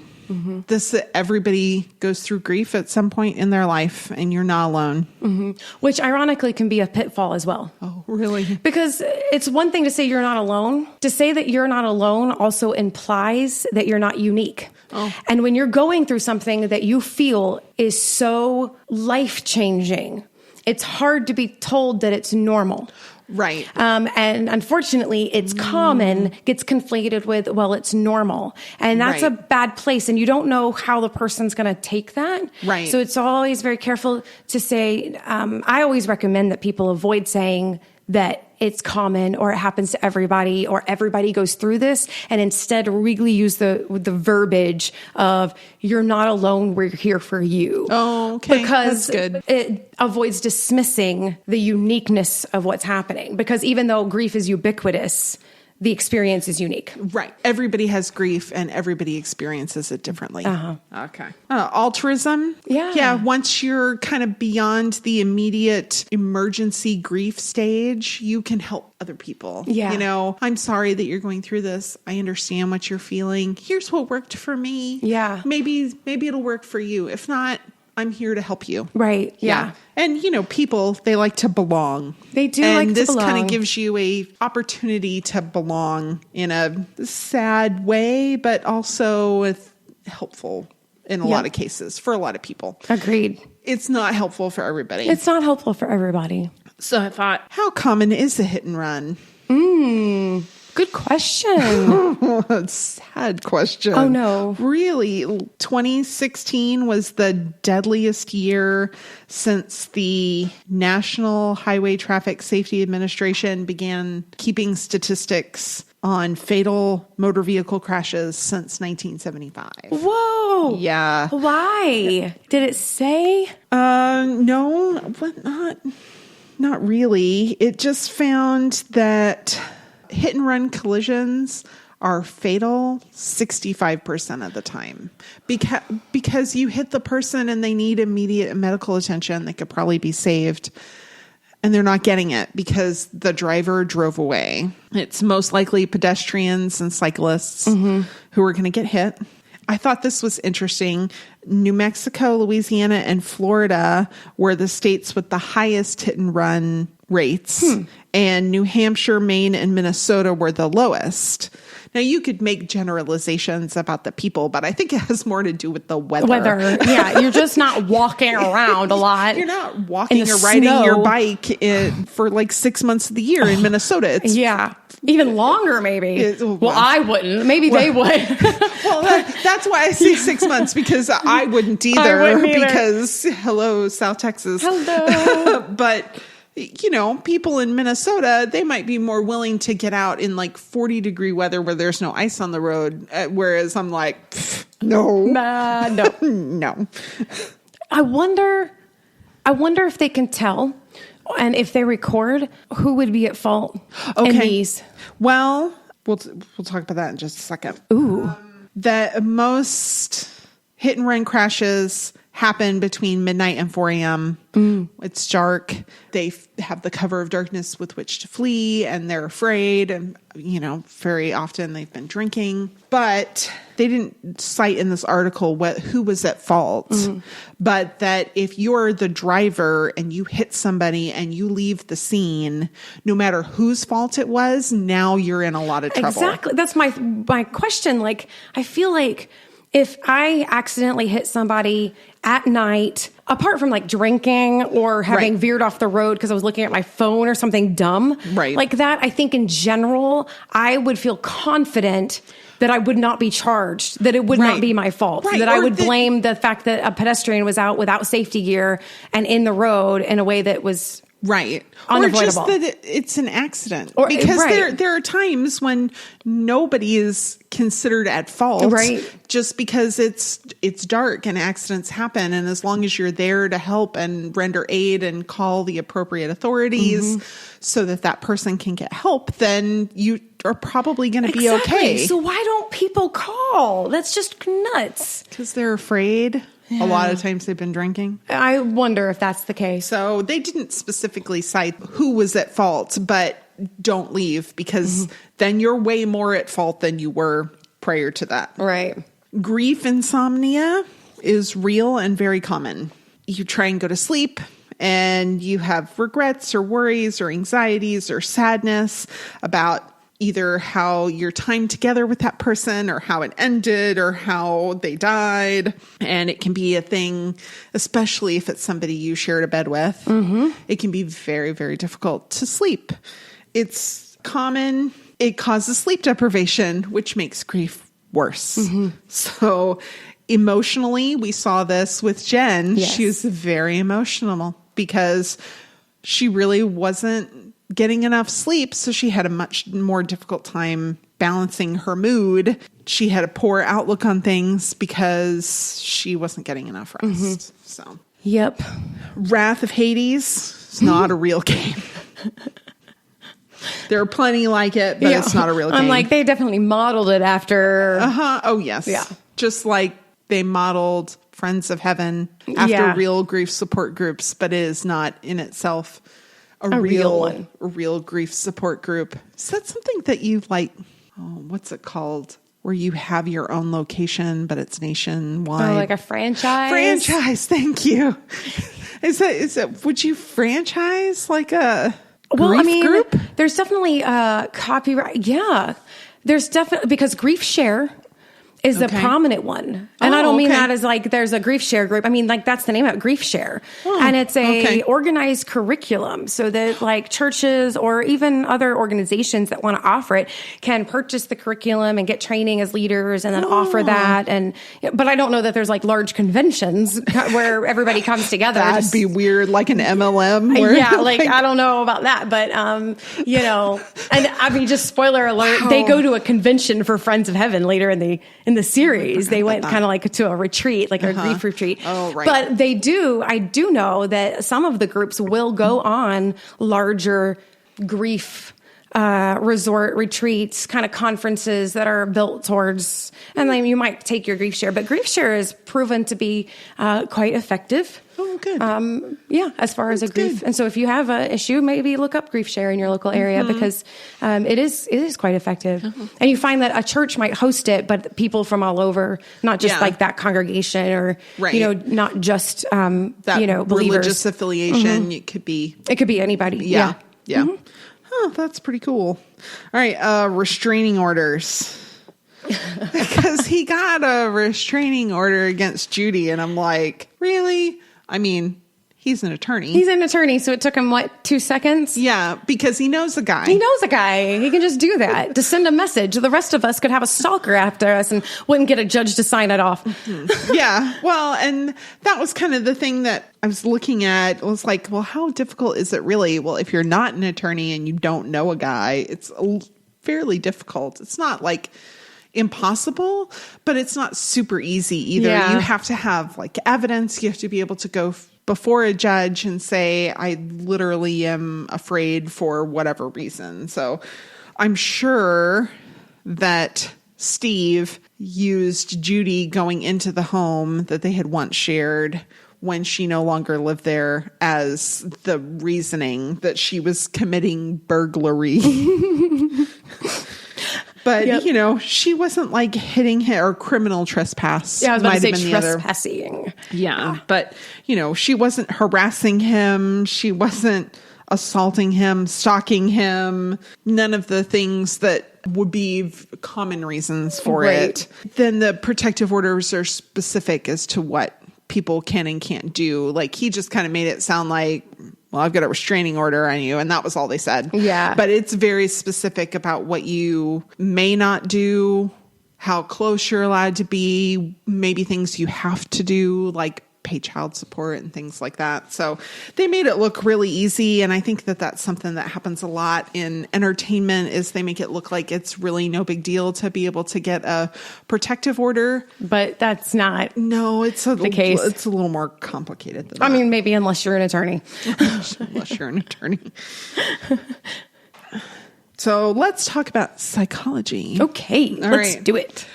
Everybody goes through grief at some point in their life, and you're not alone. Which ironically can be a pitfall as well. Oh, Really? Because it's one thing to say you're not alone. To say that you're not alone also implies that you're not unique. Oh. And when you're going through something that you feel is so life-changing, it's hard to be told that it's normal. Right. And unfortunately, it's common, gets conflated with, well, it's normal. And that's a bad place. And you don't know how the person's going to take that. Right. So it's always very careful to say, I always recommend that people avoid saying that it's common or it happens to everybody or everybody goes through this, and instead really use the verbiage of you're not alone, we're here for you. Oh, okay. Because that's good. It avoids dismissing the uniqueness of what's happening. Because even though grief is ubiquitous, the experience is unique. Right. Everybody has grief and everybody experiences it differently. Okay. Altruism. Yeah. Yeah. Once you're kind of beyond the immediate emergency grief stage, you can help other people. Yeah. You know, I'm sorry that you're going through this. I understand what you're feeling. Here's what worked for me. Yeah. Maybe it'll work for you. If not, I'm here to help you. Right. Yeah. And, you know, people, they like to belong. They do and like to belong. And this kind of gives you a opportunity to belong in a sad way, but also helpful in a lot of cases for a lot of people. Agreed. It's not helpful for everybody. It's not helpful for everybody. So I thought, how common is a hit and run? Good question. Sad question. Oh, no. Really? 2016 was the deadliest year since the National Highway Traffic Safety Administration began keeping statistics on fatal motor vehicle crashes since 1975. Whoa. Yeah. Why? Did it say? No, but not really. It just found that hit and run collisions are fatal 65% of the time because you hit the person and they need immediate medical attention. They could probably be saved and they're not getting it because the driver drove away. It's most likely pedestrians and cyclists who are going to get hit. I thought this was interesting. New Mexico, Louisiana, and Florida were the states with the highest hit and run rates. And New Hampshire, Maine, and Minnesota were the lowest. Now, you could make generalizations about the people, but I think it has more to do with the weather. Yeah, you're just not walking around a lot. You're not walking or riding your bike for like 6 months of the year in Minnesota. It's even longer, maybe. I wouldn't. Maybe they would. Well, that's why I say 6 months, because I wouldn't either. Because, hello, South Texas. Hello. But, you know, people in Minnesota, they might be more willing to get out in like 40-degree weather where there's no ice on the road. Whereas I'm like, no. No. I wonder if they can tell. And if they record, who would be at fault in these? Well, we'll talk about that in just a second. Ooh. The most hit and run crashes happen between midnight and 4 a.m. It's dark. They have the cover of darkness with which to flee, and they're afraid. And, you know, very often they've been drinking. But they didn't cite in this article who was at fault. But that if you're the driver and you hit somebody and you leave the scene, no matter whose fault it was, now you're in a lot of trouble. Exactly. That's my question. Like, I feel like if I accidentally hit somebody at night, apart from like drinking or having veered off the road because I was looking at my phone or something dumb like that, I think in general, I would feel confident that I would not be charged, that it would not be my fault, that I would blame the fact that a pedestrian was out without safety gear and in the road in a way that was unavoidable. Or just that it's an accident. Because there are times when nobody is considered at fault. Just because it's dark and accidents happen. And as long as you're there to help and render aid and call the appropriate authorities so that person can get help, then you are probably going to be okay. So why don't people call? That's just nuts. Because they're afraid. A lot of times they've been drinking. I wonder if that's the case. So they didn't specifically cite who was at fault, but don't leave because then you're way more at fault than you were prior to that. Right. Grief insomnia is real and very common. You try and go to sleep and you have regrets or worries or anxieties or sadness about either how your time together with that person or how it ended or how they died. And it can be a thing, especially if it's somebody you shared a bed with. It can be very, very difficult to sleep. It's common. It causes sleep deprivation, which makes grief worse. So emotionally, we saw this with Jen. Yes. She was very emotional because she really wasn't getting enough sleep. So she had a much more difficult time balancing her mood. She had a poor outlook on things because she wasn't getting enough rest. So, Yep. Wrath of Hades is not a real game. There are plenty like it, but it's not a real game. I'm like, they definitely modeled it after. Oh, yes. Yeah. Just like they modeled Friends of Heaven after real grief support groups, but it is not in itself a real one. A real grief support group. Is that something that you like? Oh, what's it called? Where you have your own location, but it's nationwide. Oh, like a franchise? Franchise. Thank you. Is it, would you franchise like a grief group? There's definitely copyright. Yeah. There's definitely, because Grief Share is a prominent one. And I don't mean that as like there's a grief share group. I mean, like that's the name of it, Grief Share. And it's a organized curriculum so that like churches or even other organizations that want to offer it can purchase the curriculum and get training as leaders and then offer that. And but I don't know that there's like large conventions where everybody comes together. That'd be weird, like an MLM. Yeah, like I don't know about that, but you know, and I mean, just spoiler alert, they go to a convention for Friends of Heaven later in the series. They went kind of like to a retreat, like a grief retreat. Oh, right. But I do know that some of the groups will go on larger grief resort retreats, kind of conferences that are built towards, and then you might take your Grief Share, but Grief Share is proven to be quite effective. Oh, good. Yeah, as far as a grief. Good. And so if you have an issue, maybe look up Grief Share in your local area because it is quite effective. And you find that a church might host it, but people from all over, not just like that congregation or, you know, not just, that you know, believers. Religious affiliation. It could be anybody. Yeah. Oh, that's pretty cool. All right. Restraining orders. Because he got a restraining order against Judy. And I'm like, really? I mean, he's an attorney. He's an attorney. So it took him, 2 seconds? Yeah, because he knows a guy. He knows a guy. He can just do that to send a message. The rest of us could have a stalker after us and wouldn't get a judge to sign it off. Yeah. Well, and that was kind of the thing that I was looking at. It was like, well, how difficult is it really? Well, if you're not an attorney and you don't know a guy, it's fairly difficult. It's not like impossible, but it's not super easy either. Yeah. You have to have like evidence. You have to be able to go before a judge and say, I literally am afraid for whatever reason. So I'm sure that Steve used Judy going into the home that they had once shared when she no longer lived there as the reasoning that she was committing burglary. But, you know, she wasn't like hitting him or criminal trespass. Yeah, I was about to say trespassing. Yeah. But, you know, she wasn't harassing him. She wasn't assaulting him, stalking him. None of the things that would be common reasons for it. Then the protective orders are specific as to what people can and can't do. Like he just kind of made it sound like, well, I've got a restraining order on you. And that was all they said. Yeah. But it's very specific about what you may not do, how close you're allowed to be, maybe things you have to do, like pay child support and things like that. So they made it look really easy. And I think that that's something that happens a lot in entertainment is they make it look like it's really no big deal to be able to get a protective order. But that's not the case. It's a little more complicated than that. I mean, maybe unless you're an attorney. Unless you're an attorney. So let's talk about psychology. Okay, let's do it.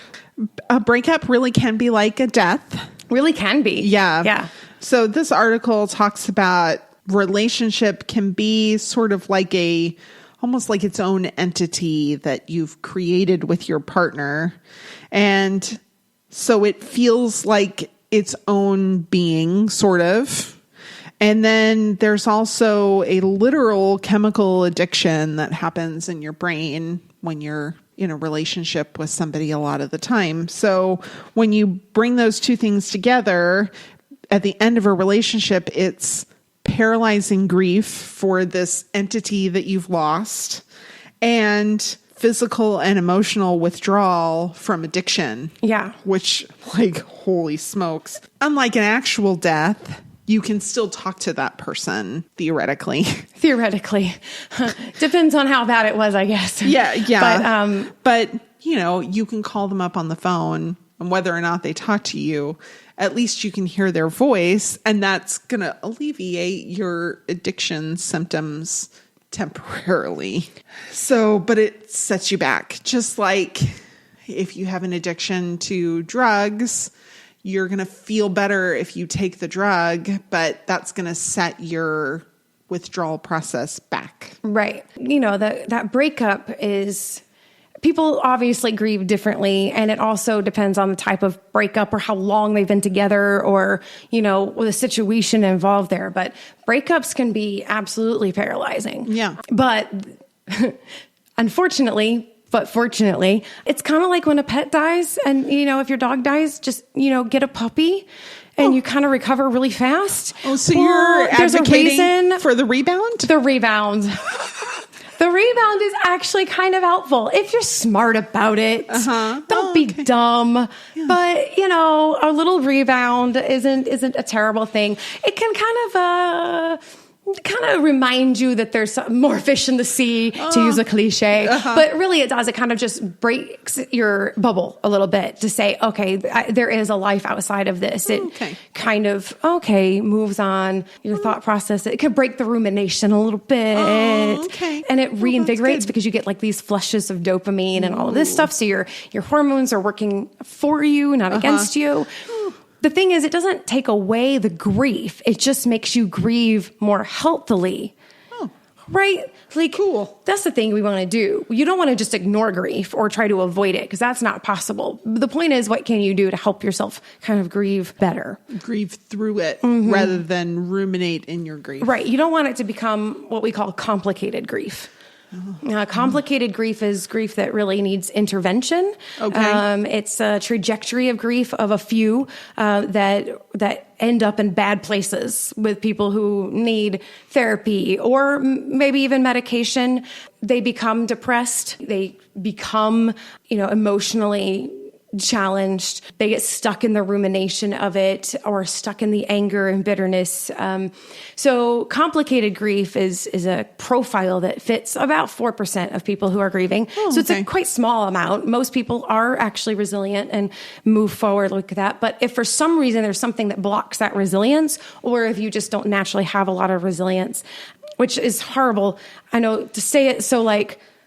A breakup really can be like a death. Really can be. Yeah. So this article talks about relationship can be sort of like almost like its own entity that you've created with your partner. And so it feels like its own being, sort of. And then there's also a literal chemical addiction that happens in your brain when you're in a relationship with somebody a lot of the time. So when you bring those two things together, at the end of a relationship, it's paralyzing grief for this entity that you've lost and physical and emotional withdrawal from addiction. Yeah. Which, like, holy smokes. Unlike an actual death, you can still talk to that person, theoretically. Theoretically. Depends on how bad it was, I guess. Yeah. But, you know, you can call them up on the phone, and whether or not they talk to you, at least you can hear their voice, and that's going to alleviate your addiction symptoms temporarily. So, but it sets you back. Just like if you have an addiction to drugs, you're going to feel better if you take the drug, but that's going to set your withdrawal process back. Right. You know, that breakup is... People obviously grieve differently, and it also depends on the type of breakup or how long they've been together or, you know, the situation involved there. But breakups can be absolutely paralyzing. Yeah. But unfortunately, but fortunately, it's kind of like when a pet dies and, you know, if your dog dies, just, you know, get a puppy and you kind of recover really fast. Oh, so you're advocating for the rebound? The rebound. The rebound is actually kind of helpful if you're smart about it. Don't be dumb. Yeah. But, you know, a little rebound isn't a terrible thing. It can kind of remind you that there's more fish in the sea, to use a cliche. But really it does. It kind of just breaks your bubble a little bit to say, okay, there is a life outside of this. It kind of, moves on your thought process. It could break the rumination a little bit. And it reinvigorates because you get like these flushes of dopamine and all of this stuff. So your hormones are working for you, not against you. The thing is, it doesn't take away the grief. It just makes you grieve more healthily. Oh. Right? Like, cool. That's the thing we want to do. You don't want to just ignore grief or try to avoid it because that's not possible. The point is, what can you do to help yourself kind of grieve better? Grieve through it rather than ruminate in your grief. Right. You don't want it to become what we call complicated grief. Complicated grief is grief that really needs intervention. It's a trajectory of grief of a few that end up in bad places with people who need therapy or maybe even medication. They become depressed. They become, emotionally challenged. They get stuck in the rumination of it or stuck in the anger and bitterness. So complicated grief is a profile that fits about 4% of people who are grieving. So it's a quite small amount. Most people are actually resilient and move forward like that. But if for some reason there's something that blocks that resilience, or if you just don't naturally have a lot of resilience, which is horrible. I know to say it so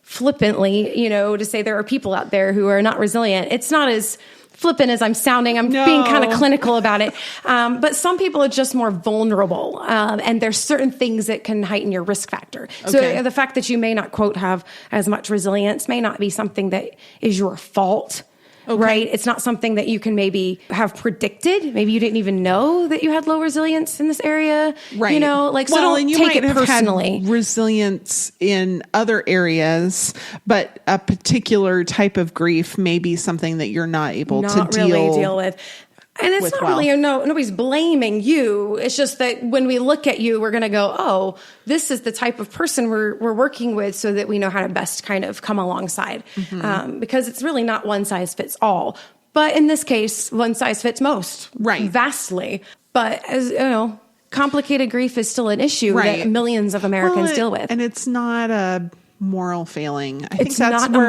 flippantly, to say there are people out there who are not resilient. It's not as flippant as I'm sounding. I'm being kind of clinical about it. But some people are just more vulnerable. And there's certain things that can heighten your risk factor. So the fact that you may not, quote, have as much resilience may not be something that is your fault. Right? It's not something that you can maybe have predicted. Maybe you didn't even know that you had low resilience in this area. Right. So don't take it personally. Had resilience in other areas, but a particular type of grief may be something that you're not able to deal with. And it's not really, nobody's blaming you. It's just that when we look at you, we're going to go, oh, this is the type of person we're working with so that we know how to best kind of come alongside. Because it's really not one size fits all. But in this case, one size fits most. Right. Vastly. But as complicated grief is still an issue that millions of Americans deal with. And it's not a moral failing. I think that's where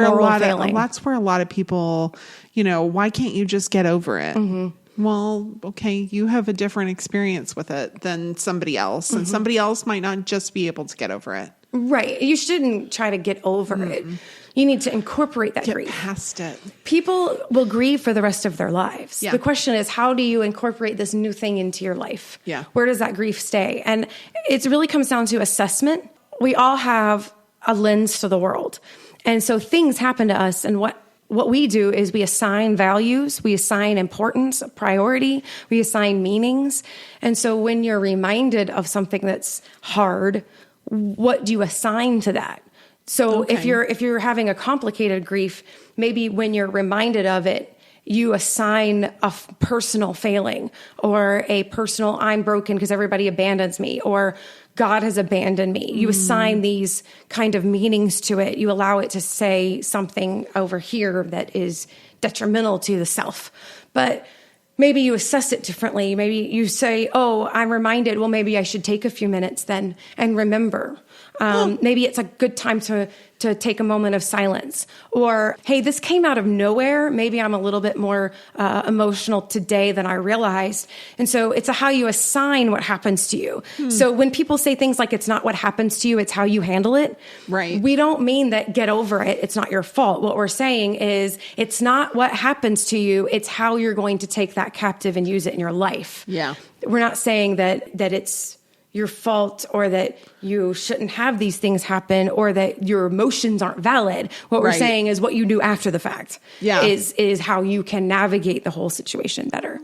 that's where a lot of people, why can't you just get over it? Well, okay, you have a different experience with it than somebody else, and somebody else might not just be able to get over it. Right. You shouldn't try to get over it. You need to incorporate that grief. Get past it. People will grieve for the rest of their lives. Yeah. The question is, how do you incorporate this new thing into your life? Yeah. Where does that grief stay? And it really comes down to assessment. We all have a lens to the world. And so things happen to us, and what what we do is we assign values, we assign importance, priority, we assign meanings. And so when you're reminded of something that's hard, what do you assign to that? So if you're having a complicated grief, maybe when you're reminded of it, you assign a personal failing or a personal, I'm broken because everybody abandons me, or God has abandoned me. You assign these kind of meanings to it. You allow it to say something over here that is detrimental to the self. But maybe you assess it differently. Maybe you say, oh, I'm reminded, well, maybe I should take a few minutes then and remember. Maybe it's a good time to take a moment of silence. Or, hey, this came out of nowhere. Maybe I'm a little bit more emotional today than I realized. And so it's how you assign what happens to you. So when people say things like it's not what happens to you, it's how you handle it. Right. We don't mean that get over it. It's not your fault. What we're saying is it's not what happens to you. It's how you're going to take that captive and use it in your life. Yeah. We're not saying that it's your fault or that you shouldn't have these things happen or that your emotions aren't valid. What we're saying is what you do after the fact is how you can navigate the whole situation better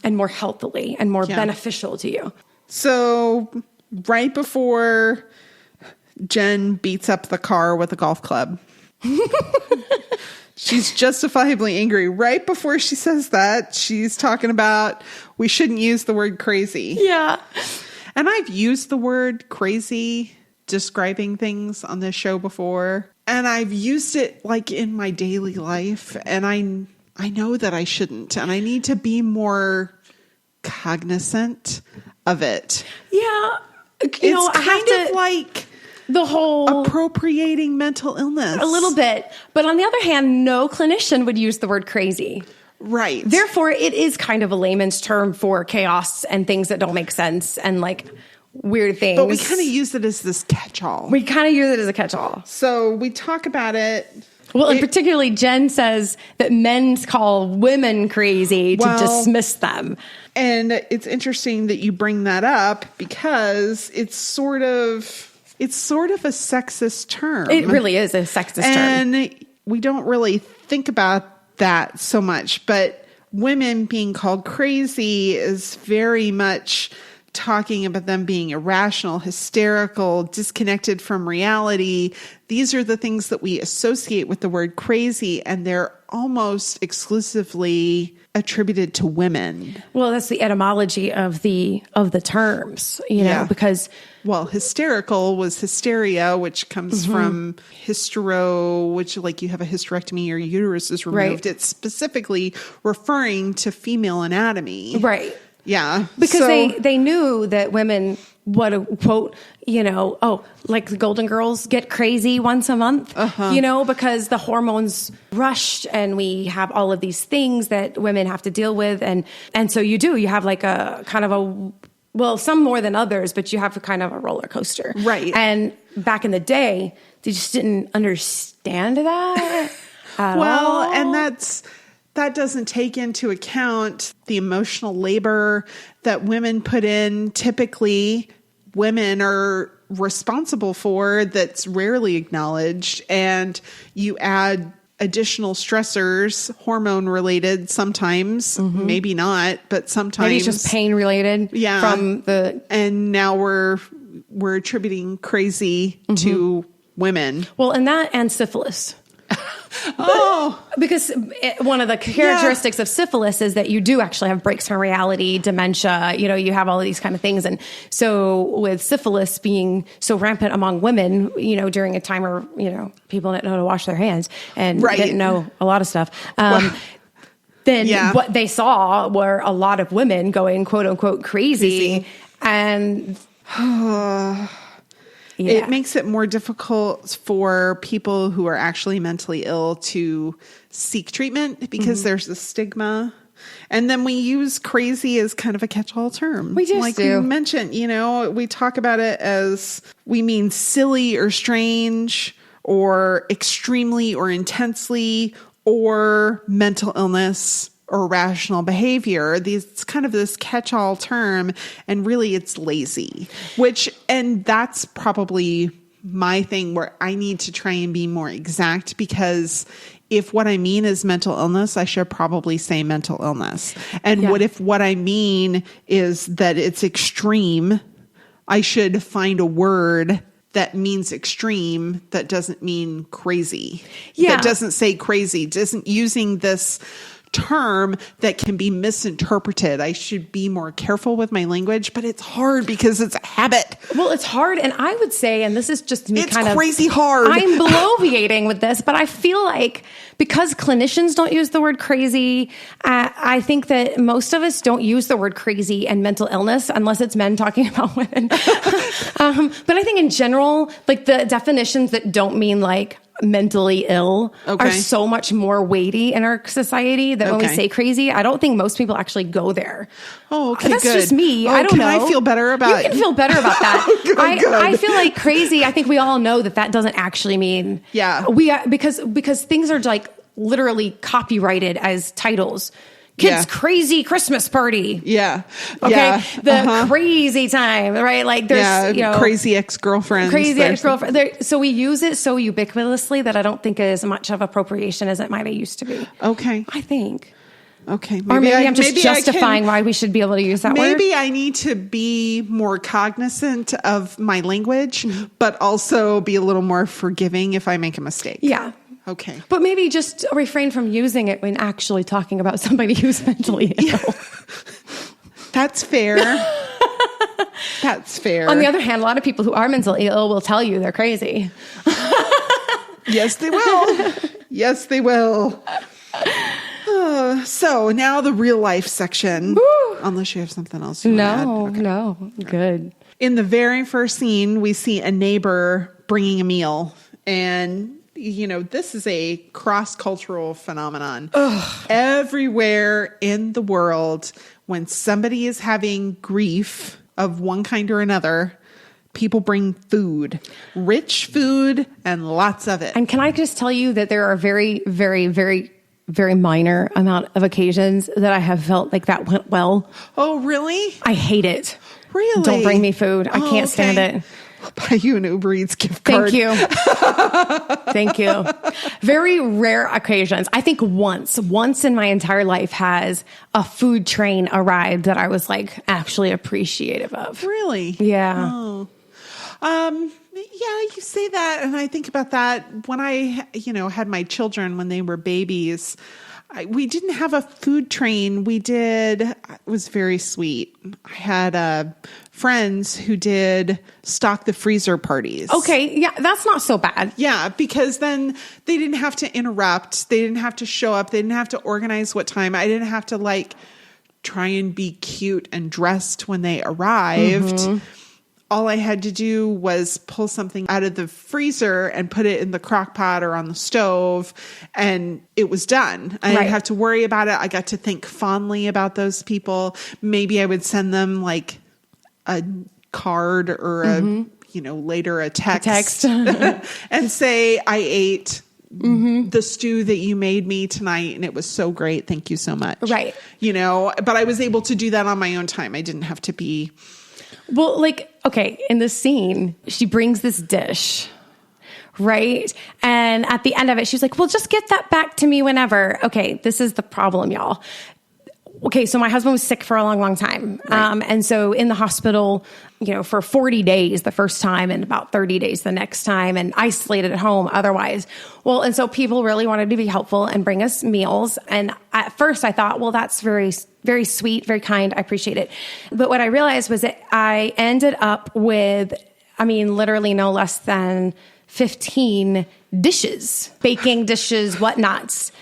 and more healthily and more beneficial to you. So right before Jen beats up the car with a golf club, she's justifiably angry. Right before she says that, she's talking about we shouldn't use the word crazy. Yeah. And I've used the word crazy describing things on this show before. And I've used it like in my daily life. And I know that I shouldn't. And I need to be more cognizant of it. Yeah. It's kind of like the whole appropriating mental illness. A little bit. But on the other hand, no clinician would use the word crazy. Right. Therefore, it is kind of a layman's term for chaos and things that don't make sense and like weird things. But we kind of use it as this catch-all. We kind of use it as a catch-all. So we talk about it. Well, and particularly Jen says that men call women crazy to dismiss them. And it's interesting that you bring that up because it's sort of a sexist term. It really is a sexist term. And we don't really think about that so much, but women being called crazy is very much talking about them being irrational, hysterical, disconnected from reality. These are the things that we associate with the word crazy, and they're almost exclusively attributed to women. Well, that's the etymology of the terms, you know, because hysterical was hysteria, which comes from hystero, which like you have a hysterectomy, your uterus is removed. It's specifically referring to female anatomy. Right. Yeah. Because they knew that women would, quote, like the Golden Girls get crazy once a month, because the hormones rushed and we have all of these things that women have to deal with. And so you have like a kind of some more than others, but you have a kind of a roller coaster. Right. And back in the day, they just didn't understand that at all. And that doesn't take into account the emotional labor that women put in. Typically, women are responsible for that's rarely acknowledged. And you add additional stressors, hormone related sometimes, maybe not, but sometimes. Maybe it's just pain related. Yeah. And now we're attributing crazy to women. Well, and syphilis. Because one of the characteristics of syphilis is that you do actually have breaks from reality, dementia, you have all of these kind of things. And so with syphilis being so rampant among women, during a time where, people didn't know to wash their hands and didn't know a lot of stuff. What they saw were a lot of women going quote unquote crazy. And it makes it more difficult for people who are actually mentally ill to seek treatment because there's a stigma. And then we use crazy as kind of a catch-all term. We just do. We mentioned, we talk about it as we mean silly or strange or extremely or intensely or mental illness or rational behavior. It's kind of this catch-all term, and really it's lazy, and that's probably my thing where I need to try and be more exact, because if what I mean is mental illness, I should probably say mental illness. And what if what I mean is that it's extreme? I should find a word that means extreme, that doesn't mean crazy. Yeah. That doesn't say crazy, isn't using this term that can be misinterpreted. I should be more careful with my language, but it's hard because it's a habit. Well, it's hard. And I would say, and this is just me it's crazy hard. I'm bloviating with this, but I feel like because clinicians don't use the word crazy, I think that most of us don't use the word crazy and mental illness unless it's men talking about women. But I think in general, like the definitions that don't mean like mentally ill are so much more weighty in our society that when we say crazy, I don't think most people actually go there. Oh, okay, That's good. just me. Oh, I don't know. Can I feel better about it? You can feel better about that. Good. I feel like crazy. I think we all know that doesn't actually mean. Yeah. Because things are like literally copyrighted as titles. Kids' crazy Christmas party. Yeah. Okay. Yeah. The crazy time, right? Like there's, crazy ex-girlfriends. Crazy ex-girlfriend. So we use it so ubiquitously that I don't think as much of appropriation as it might have used to be. Okay. I think. Okay. Maybe I'm just justifying why we should be able to use that word. Maybe I need to be more cognizant of my language, but also be a little more forgiving if I make a mistake. Yeah. Okay. But maybe just refrain from using it when actually talking about somebody who's mentally ill. Yeah. That's fair. That's fair. On the other hand, a lot of people who are mentally ill will tell you they're crazy. Yes, they will. Yes, they will. So now the real life section. Woo. Unless you have something else you want to add. No. Good. In the very first scene, we see a neighbor bringing a meal. And, this is a cross-cultural phenomenon. Ugh. Everywhere in the world, when somebody is having grief of one kind or another, people bring food, rich food, and lots of it. And can I just tell you that there are very, very, very, very minor amount of occasions that I have felt like that went well. Oh, really? I hate it. Really? Don't bring me food. I can't stand it. I'll buy you an Uber Eats gift card. Thank you. Thank you. Very rare occasions. I think once in my entire life has a food train arrived that I was like actually appreciative of. Really? Yeah. Oh. Yeah, you say that, and I think about that when I, had my children when they were babies. We didn't have a food train. It was very sweet. I had friends who did stock the freezer parties. Okay, yeah, that's not so bad. Yeah, because then they didn't have to interrupt. They didn't have to show up. They didn't have to organize what time. I didn't have to try and be cute and dressed when they arrived. Mm-hmm. All I had to do was pull something out of the freezer and put it in the crock pot or on the stove, and it was done. I didn't have to worry about it. I got to think fondly about those people. Maybe I would send them a card or later a text. And say, I ate the stew that you made me tonight, and it was so great. Thank you so much. Right. But I was able to do that on my own time. I didn't have to be... Well, in this scene, she brings this dish, right? And at the end of it, she's like, well, just get that back to me whenever. Okay, this is the problem, y'all. Okay, so my husband was sick for a long, long time. Right. And so in the hospital, for 40 days the first time and about 30 days the next time, and isolated at home otherwise. Well, and so people really wanted to be helpful and bring us meals. And at first I thought, well, that's very, very sweet, very kind. I appreciate it. But what I realized was that I ended up with, literally no less than 15 dishes, baking dishes, whatnots.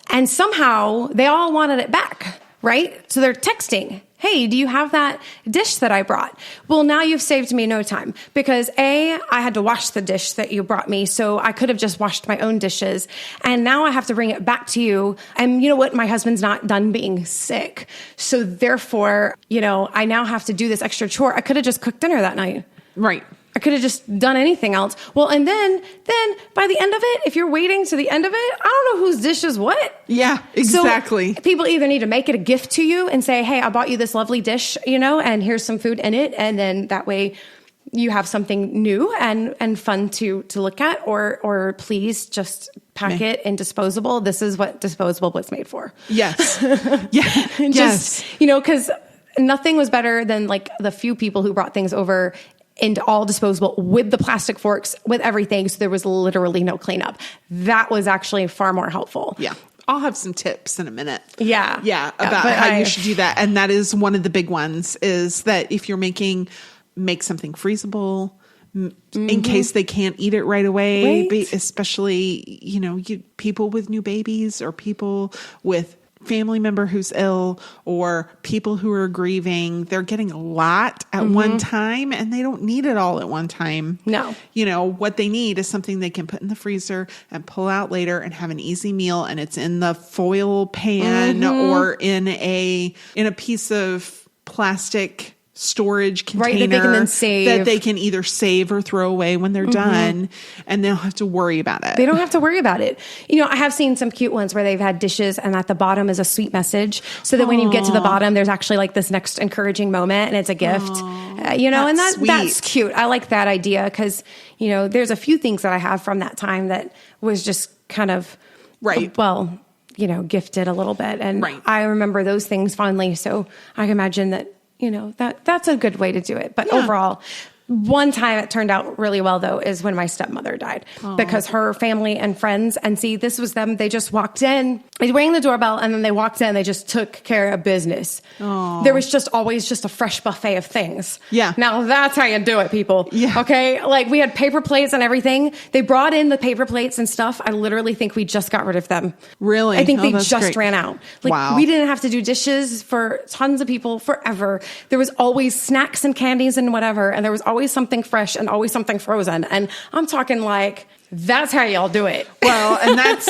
And somehow they all wanted it back. Right? So they're texting, hey, do you have that dish that I brought? Well, now you've saved me no time because I had to wash the dish that you brought me. So I could have just washed my own dishes. And now I have to bring it back to you. And you know what? My husband's not done being sick. So therefore, I now have to do this extra chore. I could have just cooked dinner that night. Right. I could have just done anything else. Well, and then by the end of it, if you're waiting to the end of it, I don't know whose dish is what. Yeah, exactly. So people either need to make it a gift to you and say, hey, I bought you this lovely dish, and here's some food in it. And then that way you have something new and fun to look at, or please just pack it in disposable. This is what disposable was made for. Yes. Yeah. Just, because nothing was better than like the few people who brought things over into all disposable with the plastic forks, with everything. So there was literally no cleanup. That was actually far more helpful. Yeah. I'll have some tips in a minute. Yeah. Yeah. About how you should do that. And that is one of the big ones, is that if you're make something freezable in case they can't eat it right away, especially, people with new babies, or people with family member who's ill, or people who are grieving. They're getting a lot at one time, and they don't need it all at one time. No. What they need is something they can put in the freezer and pull out later and have an easy meal, and it's in the foil pan or in a piece of plastic storage container that they can then save, that they can either save or throw away when they're done, and they don't have to worry about it. They don't have to worry about it. I have seen some cute ones where they've had dishes and at the bottom is a sweet message, so that when you get to the bottom, there's actually like this next encouraging moment, and it's a gift. And that's cute. I like that idea, because there's a few things that I have from that time that was just kind of gifted a little bit, and I remember those things fondly. So I can imagine that that's a good way to do it. But overall, one time it turned out really well, though, is when my stepmother died, because her family and friends, and see, this was them. They just walked in, they rang the doorbell, and then they walked in, they just took care of business. There was just always just a fresh buffet of things. Yeah. Now that's how you do it, people. Yeah. Okay. Like, we had paper plates and everything. They brought in the paper plates and stuff. I literally think we just got rid of them. Really? I think they just great. ran out. Like, wow. We didn't have to do dishes for tons of people forever. There was always snacks and candies and whatever. And there was always something fresh and always something frozen. And I'm talking like, that's how y'all do it. Well, and that's,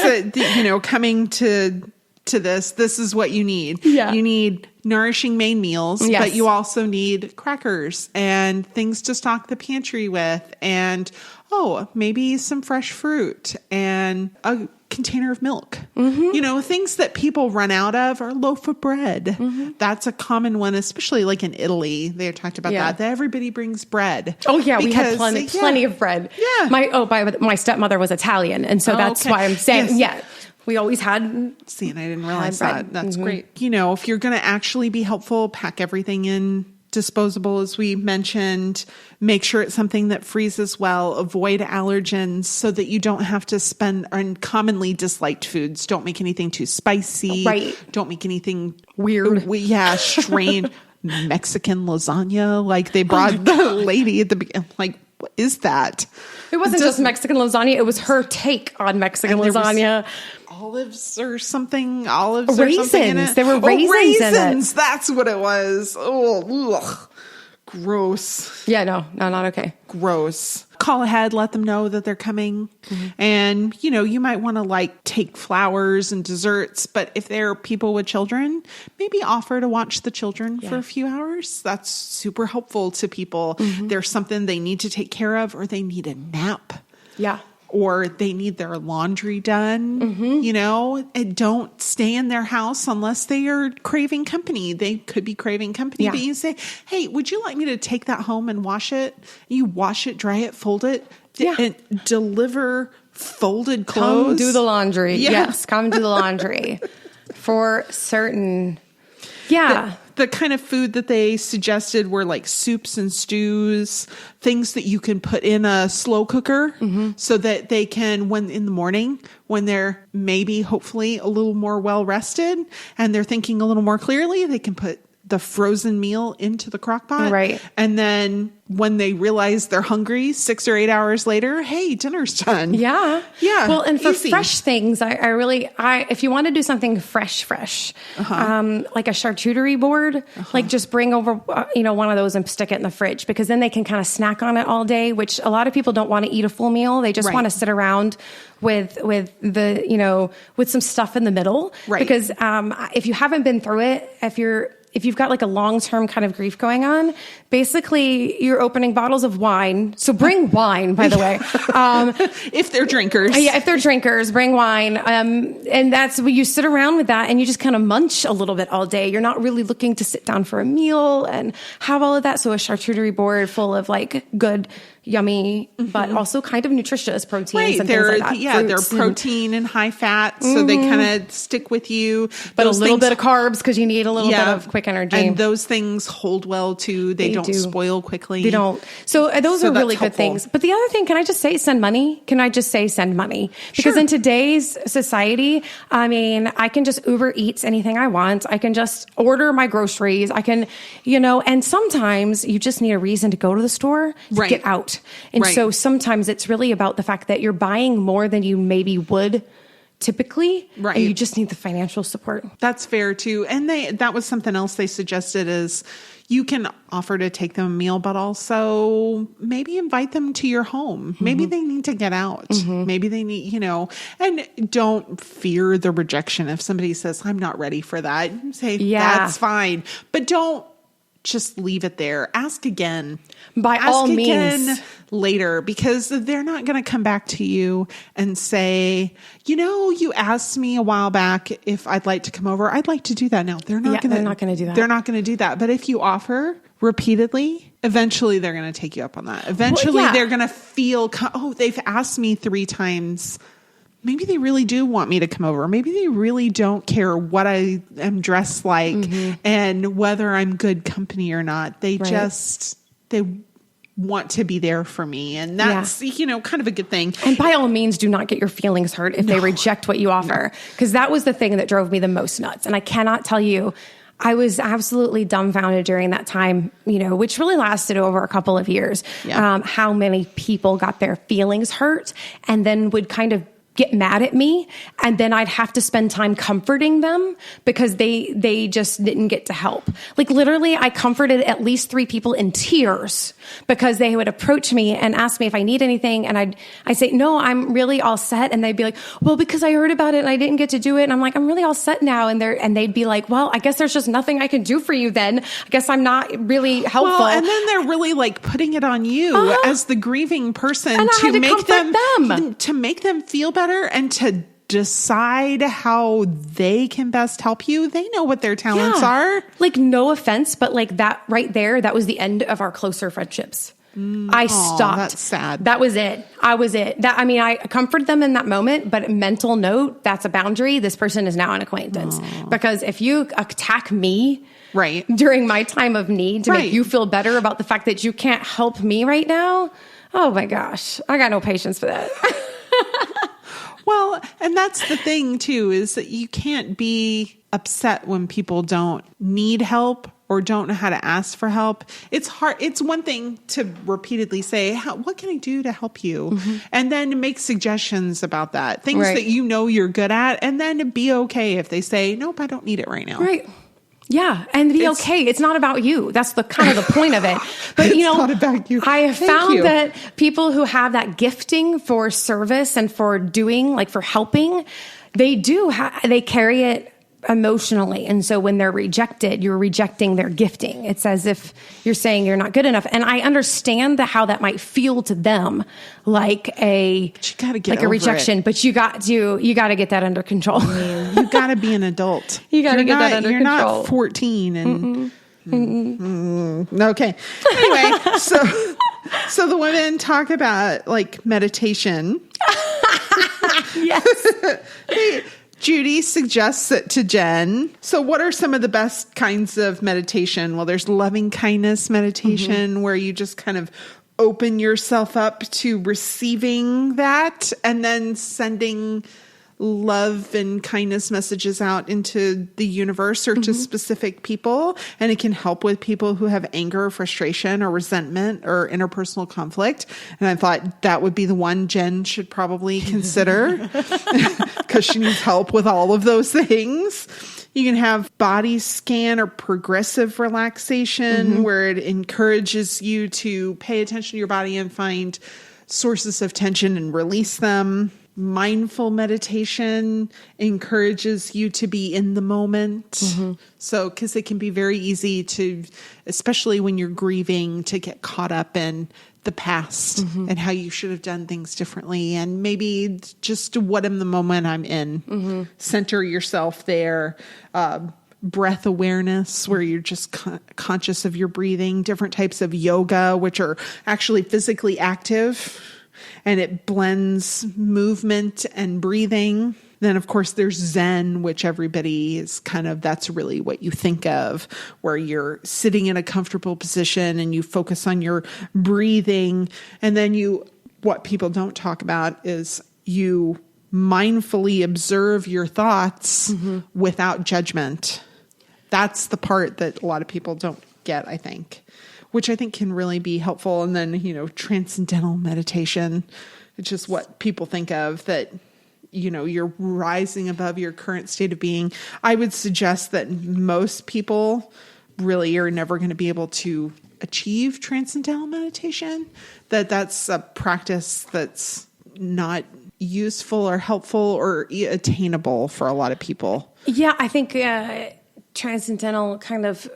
coming to this is what you need. Yeah. You need nourishing main meals, yes. but you also need crackers and things to stock the pantry with, and maybe some fresh fruit and a container of milk. Things that people run out of, or a loaf of bread. That's a common one, especially like in Italy. They talked about that everybody brings bread. Oh yeah, we had plenty of bread. Yeah. My stepmother was Italian, and so that's why I'm saying we always had. See, and I didn't realize that. That's great. If you're going to actually be helpful, pack everything in disposable, as we mentioned. Make sure it's something that freezes well. Avoid allergens so that you don't have to spend on commonly disliked foods. Don't make anything too spicy. Right. Don't make anything weird. Strange. Mexican lasagna. Like they brought the lady at the beginning. Like, what is that? It wasn't just Mexican lasagna. It was her take on Mexican lasagna. Olives or something. Raisins. Or something in it. There were raisins in it. That's what it was. Oh, ugh. Gross. Yeah, no, not okay. Gross. Call ahead, let them know that they're coming. And, you might want to take flowers and desserts, but if they're people with children, maybe offer to watch the children for a few hours. That's super helpful to people. There's something they need to take care of, or they need a nap. Yeah. Or they need their laundry done, and don't stay in their house unless they are craving company. They could be craving company, but you say, hey, would you like me to take that home and wash it? You wash it, dry it, fold it, and deliver folded clothes. Come do the laundry. Yeah. Yes, come do the laundry for certain. Yeah. The kind of food that they suggested were like soups and stews, things that you can put in a slow cooker so that they can, when in the morning, when they're maybe hopefully a little more well rested and they're thinking a little more clearly, they can put the frozen meal into the crock pot. Right. And then when they realize they're hungry 6 or 8 hours later, hey, dinner's done. Yeah. Yeah. Well, and for easy. fresh things, I really, if you want to do something fresh, like a charcuterie board, just bring over, one of those and stick it in the fridge, because then they can kind of snack on it all day, which a lot of people don't want to eat a full meal. They just want to sit around with the, with some stuff in the middle. Right. Because, if you haven't been through it, if you're if you've got like a long-term kind of grief going on, basically you're opening bottles of wine. So bring wine, by the way. If they're drinkers. Yeah, if they're drinkers, bring wine. And that's when you sit around with that and you just kind of munch a little bit all day. You're not really looking to sit down for a meal and have all of that. So a charcuterie board full of like good, yummy, but also kind of nutritious proteins and things like that. Yeah, they're protein and high fat, so they kind of stick with you. But a little bit of carbs because you need a little bit of quick energy. And those things hold well too. They don't spoil quickly. They don't. So those are really good things. But the other thing, can I just say send money? Can I just say send money? Because in today's society, I mean, I can just Uber Eats anything I want. I can just order my groceries. I can, and sometimes you just need a reason to go to the store to get out. And so sometimes it's really about the fact that you're buying more than you maybe would typically, and you just need the financial support. That's fair too. And that was something else they suggested is you can offer to take them a meal, but also maybe invite them to your home. Maybe they need to get out. Maybe they need, and don't fear the rejection. If somebody says, I'm not ready for that, say, that's fine. But don't just leave it there. Ask again. By all means. Later, because they're not going to come back to you and say, you asked me a while back if I'd like to come over. I'd like to do that now. They're not going to do that. They're not going to do that. But if you offer repeatedly, eventually they're going to take you up on that. Eventually they're going to feel, they've asked me 3 times. Maybe they really do want me to come over. Maybe they really don't care what I am dressed like and whether I'm good company or not. They they want to be there for me. And that's, kind of a good thing. And by all means, do not get your feelings hurt if they reject what you offer. Because that was the thing that drove me the most nuts. And I cannot tell you, I was absolutely dumbfounded during that time, which really lasted over a couple of years, how many people got their feelings hurt and then would kind of get mad at me, and then I'd have to spend time comforting them because they just didn't get to help. Like literally, I comforted at least 3 people in tears because they would approach me and ask me if I need anything, and I'd say, no, I'm really all set, and they'd be like, well, because I heard about it and I didn't get to do it, and I'm like, I'm really all set now, and they'd be like, well, I guess there's just nothing I can do for you then. I guess I'm not really helpful. Well, and then they're really like putting it on you as the grieving person to make them feel better and to decide how they can best help you. They know what their talents are. Like, no offense, but like that right there, that was the end of our closer friendships. I stopped. That's sad. That was it. I comforted them in that moment, but mental note, that's a boundary. This person is now an acquaintance. Because if you attack me during my time of need to make you feel better about the fact that you can't help me right now, oh my gosh, I got no patience for that. Well, and that's the thing too, is that you can't be upset when people don't need help or don't know how to ask for help. It's hard. It's one thing to repeatedly say, what can I do to help you? And then make suggestions about that. Things that you're good at. And then be okay if they say, nope, I don't need it right now. Right. Yeah. And be okay. It's not about you. That's the kind of the point of it. But it's not about you. I have found that people who have that gifting for service and for doing, like for helping, they carry it emotionally. And so when they're rejected, you're rejecting their gifting. It's as if you're saying you're not good enough. And I understand how that might feel to them, like a rejection, but you got to get that under control. You got to be an adult. You got to get that under control. You're not 14 and okay. Anyway, so the women talk about like meditation. Yes. Judy suggests it to Jen. So what are some of the best kinds of meditation? Well, there's loving kindness meditation where you just kind of open yourself up to receiving that and then sending love and kindness messages out into the universe or to specific people. And it can help with people who have anger, frustration, or resentment or interpersonal conflict. And I thought that would be the one Jen should probably consider because she needs help with all of those things. You can have body scan or progressive relaxation where it encourages you to pay attention to your body and find sources of tension and release them. mindful meditation encourages you to be in the moment. Mm-hmm. So, because it can be very easy to, especially when you're grieving, to get caught up in the past and how you should have done things differently. And maybe just what in the moment I'm in. Center yourself there. Breath awareness, where you're just conscious of your breathing. Different types of yoga, which are actually physically active. And it blends movement and breathing. Then, of course, there's Zen, which everybody is that's really what you think of, where you're sitting in a comfortable position and you focus on your breathing. And then what people don't talk about is you mindfully observe your thoughts without judgment. That's the part that a lot of people don't get, I think, which I think can really be helpful. And then, transcendental meditation, it's just what people think of, that, you're rising above your current state of being. I would suggest that most people really are never going to be able to achieve transcendental meditation, that's a practice that's not useful or helpful or attainable for a lot of people. Yeah, I think transcendental kind of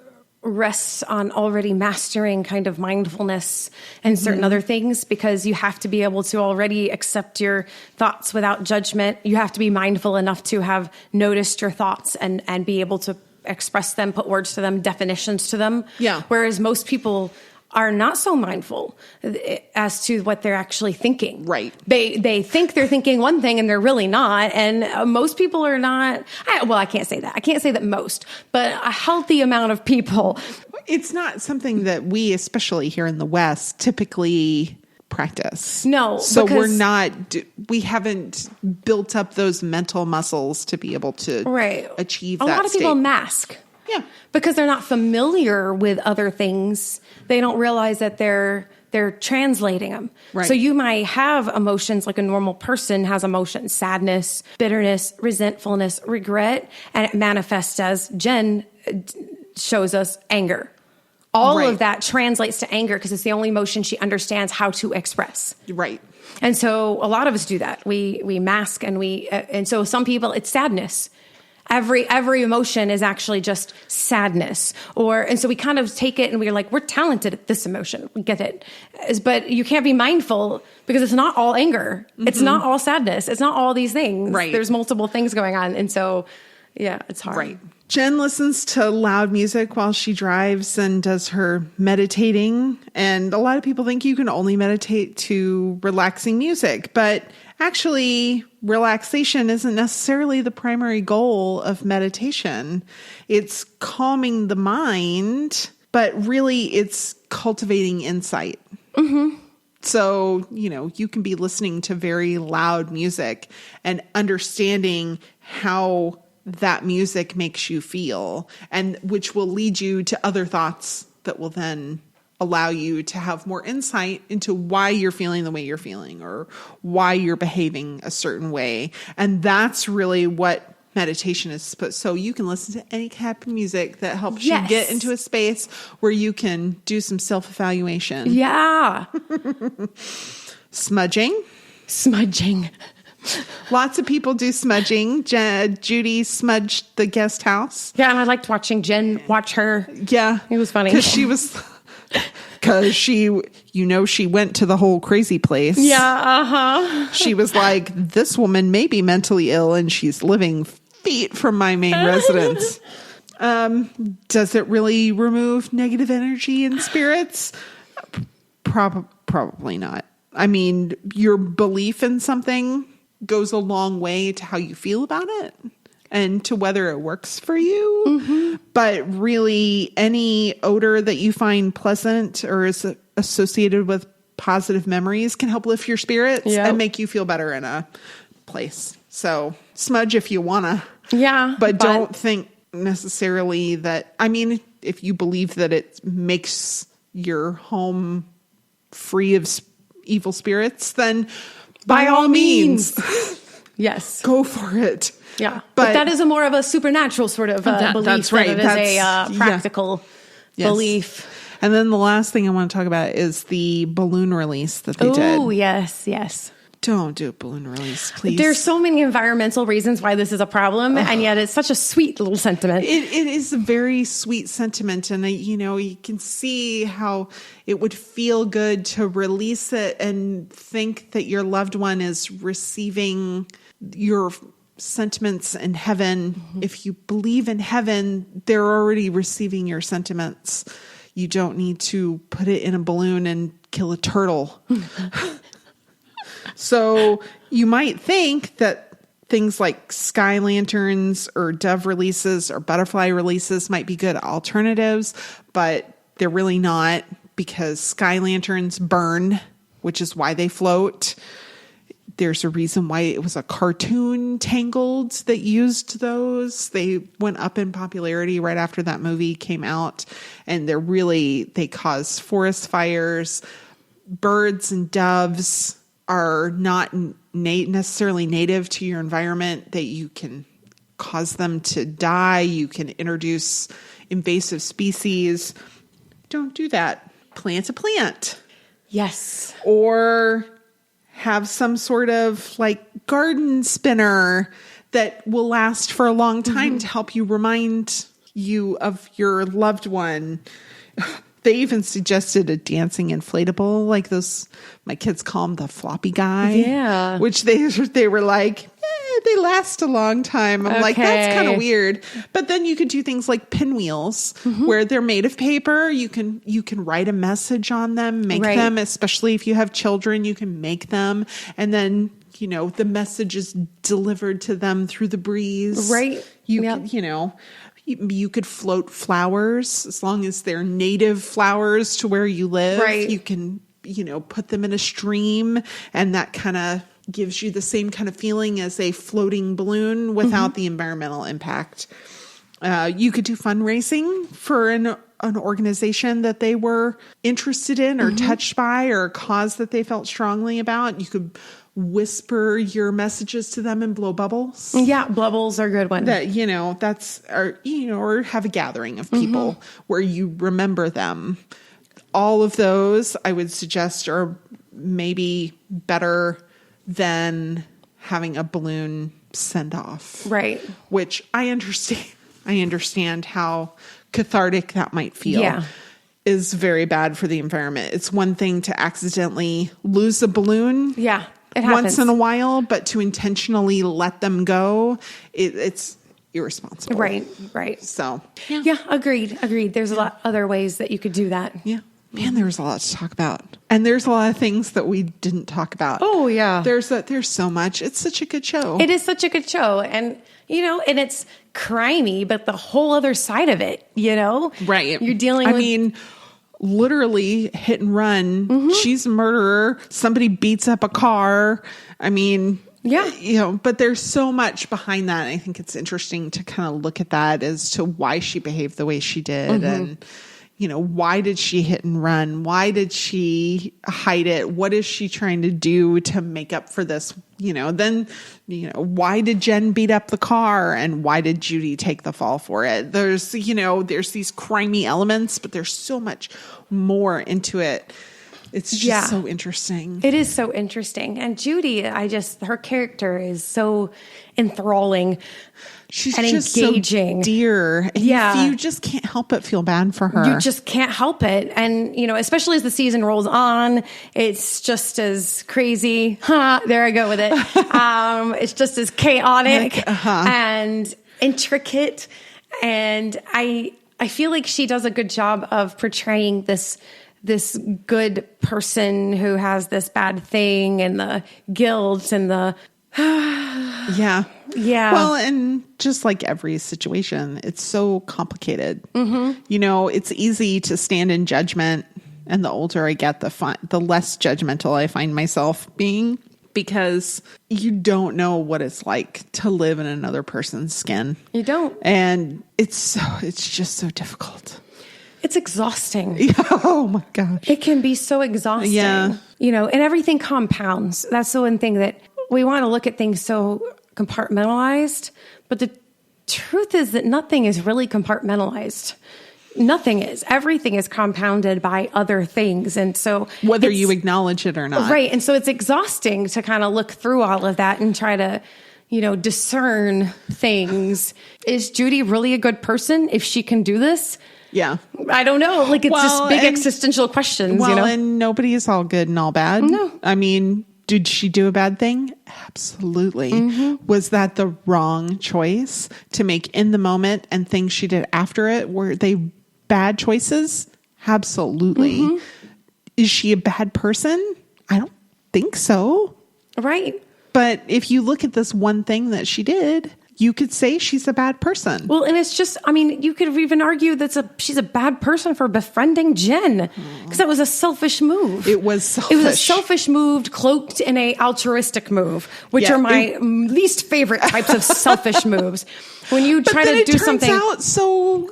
rests on already mastering kind of mindfulness and certain other things, because you have to be able to already accept your thoughts without judgment. You have to be mindful enough to have noticed your thoughts and be able to express them, put words to them, definitions to them. Yeah. Whereas most people are not so mindful as to what they're actually thinking. Right. They think they're thinking one thing and they're really not. And most people are not. I can't say that. I can't say that most, but a healthy amount of people. It's not something that we, especially here in the West, typically practice. No. So we haven't built up those mental muscles to be able to achieve that. A lot of people state. mask. Yeah. Because they're not familiar with other things. They don't realize that they're translating them. Right. So you might have emotions like a normal person has emotions: sadness, bitterness, resentfulness, regret, and it manifests as Jen shows us anger. All of that translates to anger because it's the only emotion she understands how to express. Right. And so a lot of us do that. We mask and so some people it's sadness. Every emotion is actually just sadness, and so we kind of take it and we're like, we're talented at this emotion. We get it. But you can't be mindful because it's not all anger. It's not all sadness. It's not all these things. Right. There's multiple things going on. And so, yeah, it's hard. Right. Jen listens to loud music while she drives and does her meditating. And a lot of people think you can only meditate to relaxing music, but actually, relaxation isn't necessarily the primary goal of meditation. It's calming the mind, but really it's cultivating insight. So, you can be listening to very loud music and understanding how that music makes you feel, and which will lead you to other thoughts that will then allow you to have more insight into why you're feeling the way you're feeling or why you're behaving a certain way. And that's really what meditation is supposed. So you can listen to any type of music that helps you get into a space where you can do some self-evaluation. Yeah. Smudging. Lots of people do smudging. Judy smudged the guest house. Yeah, and I liked watching Jen watch her. Yeah. It was funny. Because she went to the whole crazy place. Yeah, She was like, this woman may be mentally ill and she's living feet from my main residence. Does it really remove negative energy and spirits? Probably not. I mean, your belief in something goes a long way to how you feel about it and to whether it works for you. But really, any odor that you find pleasant or is associated with positive memories can help lift your spirits and make you feel better in a place. So smudge if you want to. Yeah. But don't think necessarily that, I mean, if you believe that it makes your home free of evil spirits, then by all means. Yes. Go for it. Yeah. But that is a more of a supernatural sort of belief. That's right. Than it is a practical belief. And then the last thing I want to talk about is the balloon release that they did. Oh, yes. Don't do a balloon release, please. There's so many environmental reasons why this is a problem, and yet it's such a sweet little sentiment. It is a very sweet sentiment, and you can see how it would feel good to release it and think that your loved one is receiving your sentiments in heaven. Mm-hmm. If you believe in heaven, they're already receiving your sentiments. You don't need to put it in a balloon and kill a turtle. So you might think that things like sky lanterns or dove releases or butterfly releases might be good alternatives, but they're really not, because sky lanterns burn, which is why they float. There's a reason why it was a cartoon, Tangled, that used those. They went up in popularity right after that movie came out, and they cause forest fires. Birds and doves are not necessarily native to your environment, that you can cause them to die. You can introduce invasive species. Don't do that. Plant a plant. Yes. Or have some sort of like garden spinner that will last for a long time to help you remind you of your loved one. They even suggested a dancing inflatable, like those, my kids call them the floppy guy. Yeah. Which they were like, they last a long time. I'm like, that's kind of weird. But then you could do things like pinwheels, where they're made of paper. You can write a message on them, make them, especially if you have children, you can make them. And then, the message is delivered to them through the breeze. Right. You could float flowers as long as they're native flowers to where you live. Right. You can, put them in a stream, and that kind of gives you the same kind of feeling as a floating balloon without the environmental impact. You could do fundraising for an organization that they were interested in or touched by, or a cause that they felt strongly about. You could whisper your messages to them and blow bubbles. Yeah, bubbles are a good one. That, or have a gathering of people where you remember them. All of those, I would suggest, are maybe better than having a balloon send off. Right. Which I understand. I understand how cathartic that might feel. Yeah. Is very bad for the environment. It's one thing to accidentally lose a balloon. Yeah. It happens once in a while, but to intentionally let them go, it's irresponsible. Right. So, yeah, agreed. There's a lot other ways that you could do that. Yeah. Man, there was a lot to talk about. And there's a lot of things that we didn't talk about. Oh, yeah. There's so much. It's such a good show. It is such a good show. And, and it's crimey, but the whole other side of it, Right. You're dealing with... literally hit and run. She's a murderer. Somebody beats up a car. But there's so much behind that. I think it's interesting to kind of look at that as to why she behaved the way she did. And, why did she hit and run? Why did she hide it? What is she trying to do to make up for this? Why did Jen beat up the car, and why did Judy take the fall for it? There's these crimey elements, but there's so much more into it. It's just so interesting. It is so interesting. And Judy, her character is so enthralling. She's and just engaging. So dear. And you just can't help but feel bad for her. You just can't help it. And, especially as the season rolls on, it's just as crazy. There I go with it. It's just as chaotic and intricate. And I feel like she does a good job of portraying this good person who has this bad thing, and the guilt and the... Yeah. Well, and just like every situation, it's so complicated. It's easy to stand in judgment, and the older I get, the less judgmental I find myself being, because you don't know what it's like to live in another person's skin. You don't. And it's just so difficult. It's exhausting. Oh my gosh. It can be so exhausting. Yeah. And everything compounds. That's the one thing that we want to look at things so compartmentalized, but the truth is that nothing is really compartmentalized. nothing is. Everything is compounded by other things. And so whether you acknowledge it or not. Right. And so it's exhausting to kind of look through all of that and try to, discern things. Is Judy really a good person if she can do this? Yeah. I don't know. Like, it's just big existential questions, and nobody is all good and all bad. No. I mean, did she do a bad thing? Absolutely. Mm-hmm. Was that the wrong choice to make in the moment, and things she did after it, were they bad choices? Absolutely. Mm-hmm. Is she a bad person? I don't think so. Right. But if you look at this one thing that she did, you could say she's a bad person. Well, and it's just, you could even argue that she's a bad person for befriending Jen, because that was a selfish move. It was selfish. It was a selfish move cloaked in a altruistic move, which are my least favorite types of selfish moves. When you try to do something. But it turns out so,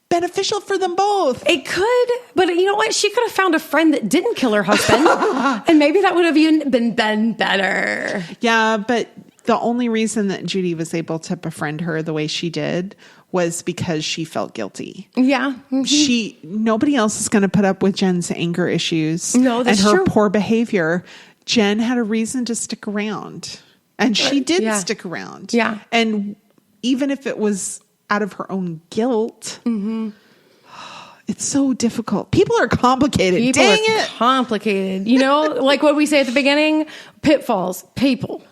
beneficial for them both. It could, but you know what? She could have found a friend that didn't kill her husband, and maybe that would have even been better. Yeah, but the only reason that Judy was able to befriend her the way she did was because she felt guilty. Yeah. Mm-hmm. Nobody else is going to put up with Jen's anger issues. No, that's and her true. Poor behavior. Jen had a reason to stick around, and she did stick around. Yeah. And even if it was out of her own guilt, mm-hmm. It's so difficult. People are complicated. People Dang are it. complicated. Like what we say at the beginning, pitfalls, people.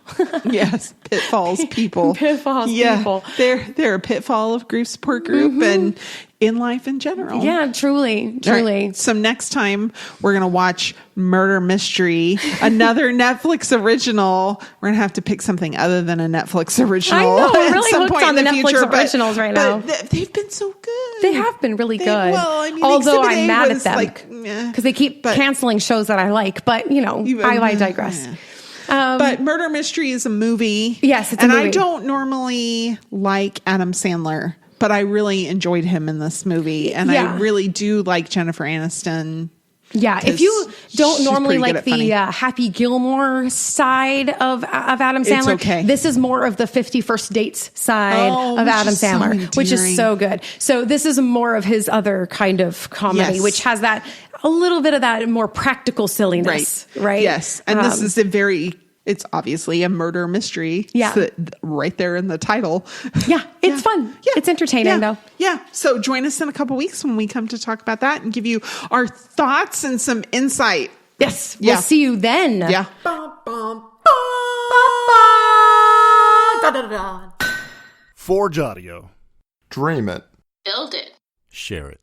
Yes, pitfalls, people. Pitfalls, people. They're a pitfall of grief support group mm-hmm. and in life in general. Yeah, truly. Right. So next time we're going to watch Murder Mystery, another Netflix original. We're going to have to pick something other than a Netflix original. I know, I'm really hooked on the Netflix future, originals right now. They've been so good. They have been really good. Although I'm mad at them because they keep canceling shows that I like. But I digress. Yeah. But Murder Mystery is a movie. Yes, it's a movie. And I don't normally like Adam Sandler, but I really enjoyed him in this movie. And I really do like Jennifer Aniston. Yeah, if you don't normally like the Happy Gilmore side of Adam Sandler, it's okay. This is more of the 50 First Dates side of Adam Sandler, which is so good. So this is more of his other kind of comedy, which has a little bit of that more practical silliness, right? Yes, and this is it's obviously a murder mystery. Yeah. So right there in the title. Yeah. It's fun. Yeah. It's entertaining though. Yeah. So join us in a couple weeks when we come to talk about that and give you our thoughts and some insight. Yes. We'll see you then. Yeah. Forge Audio. Dream it. Build it. Share it.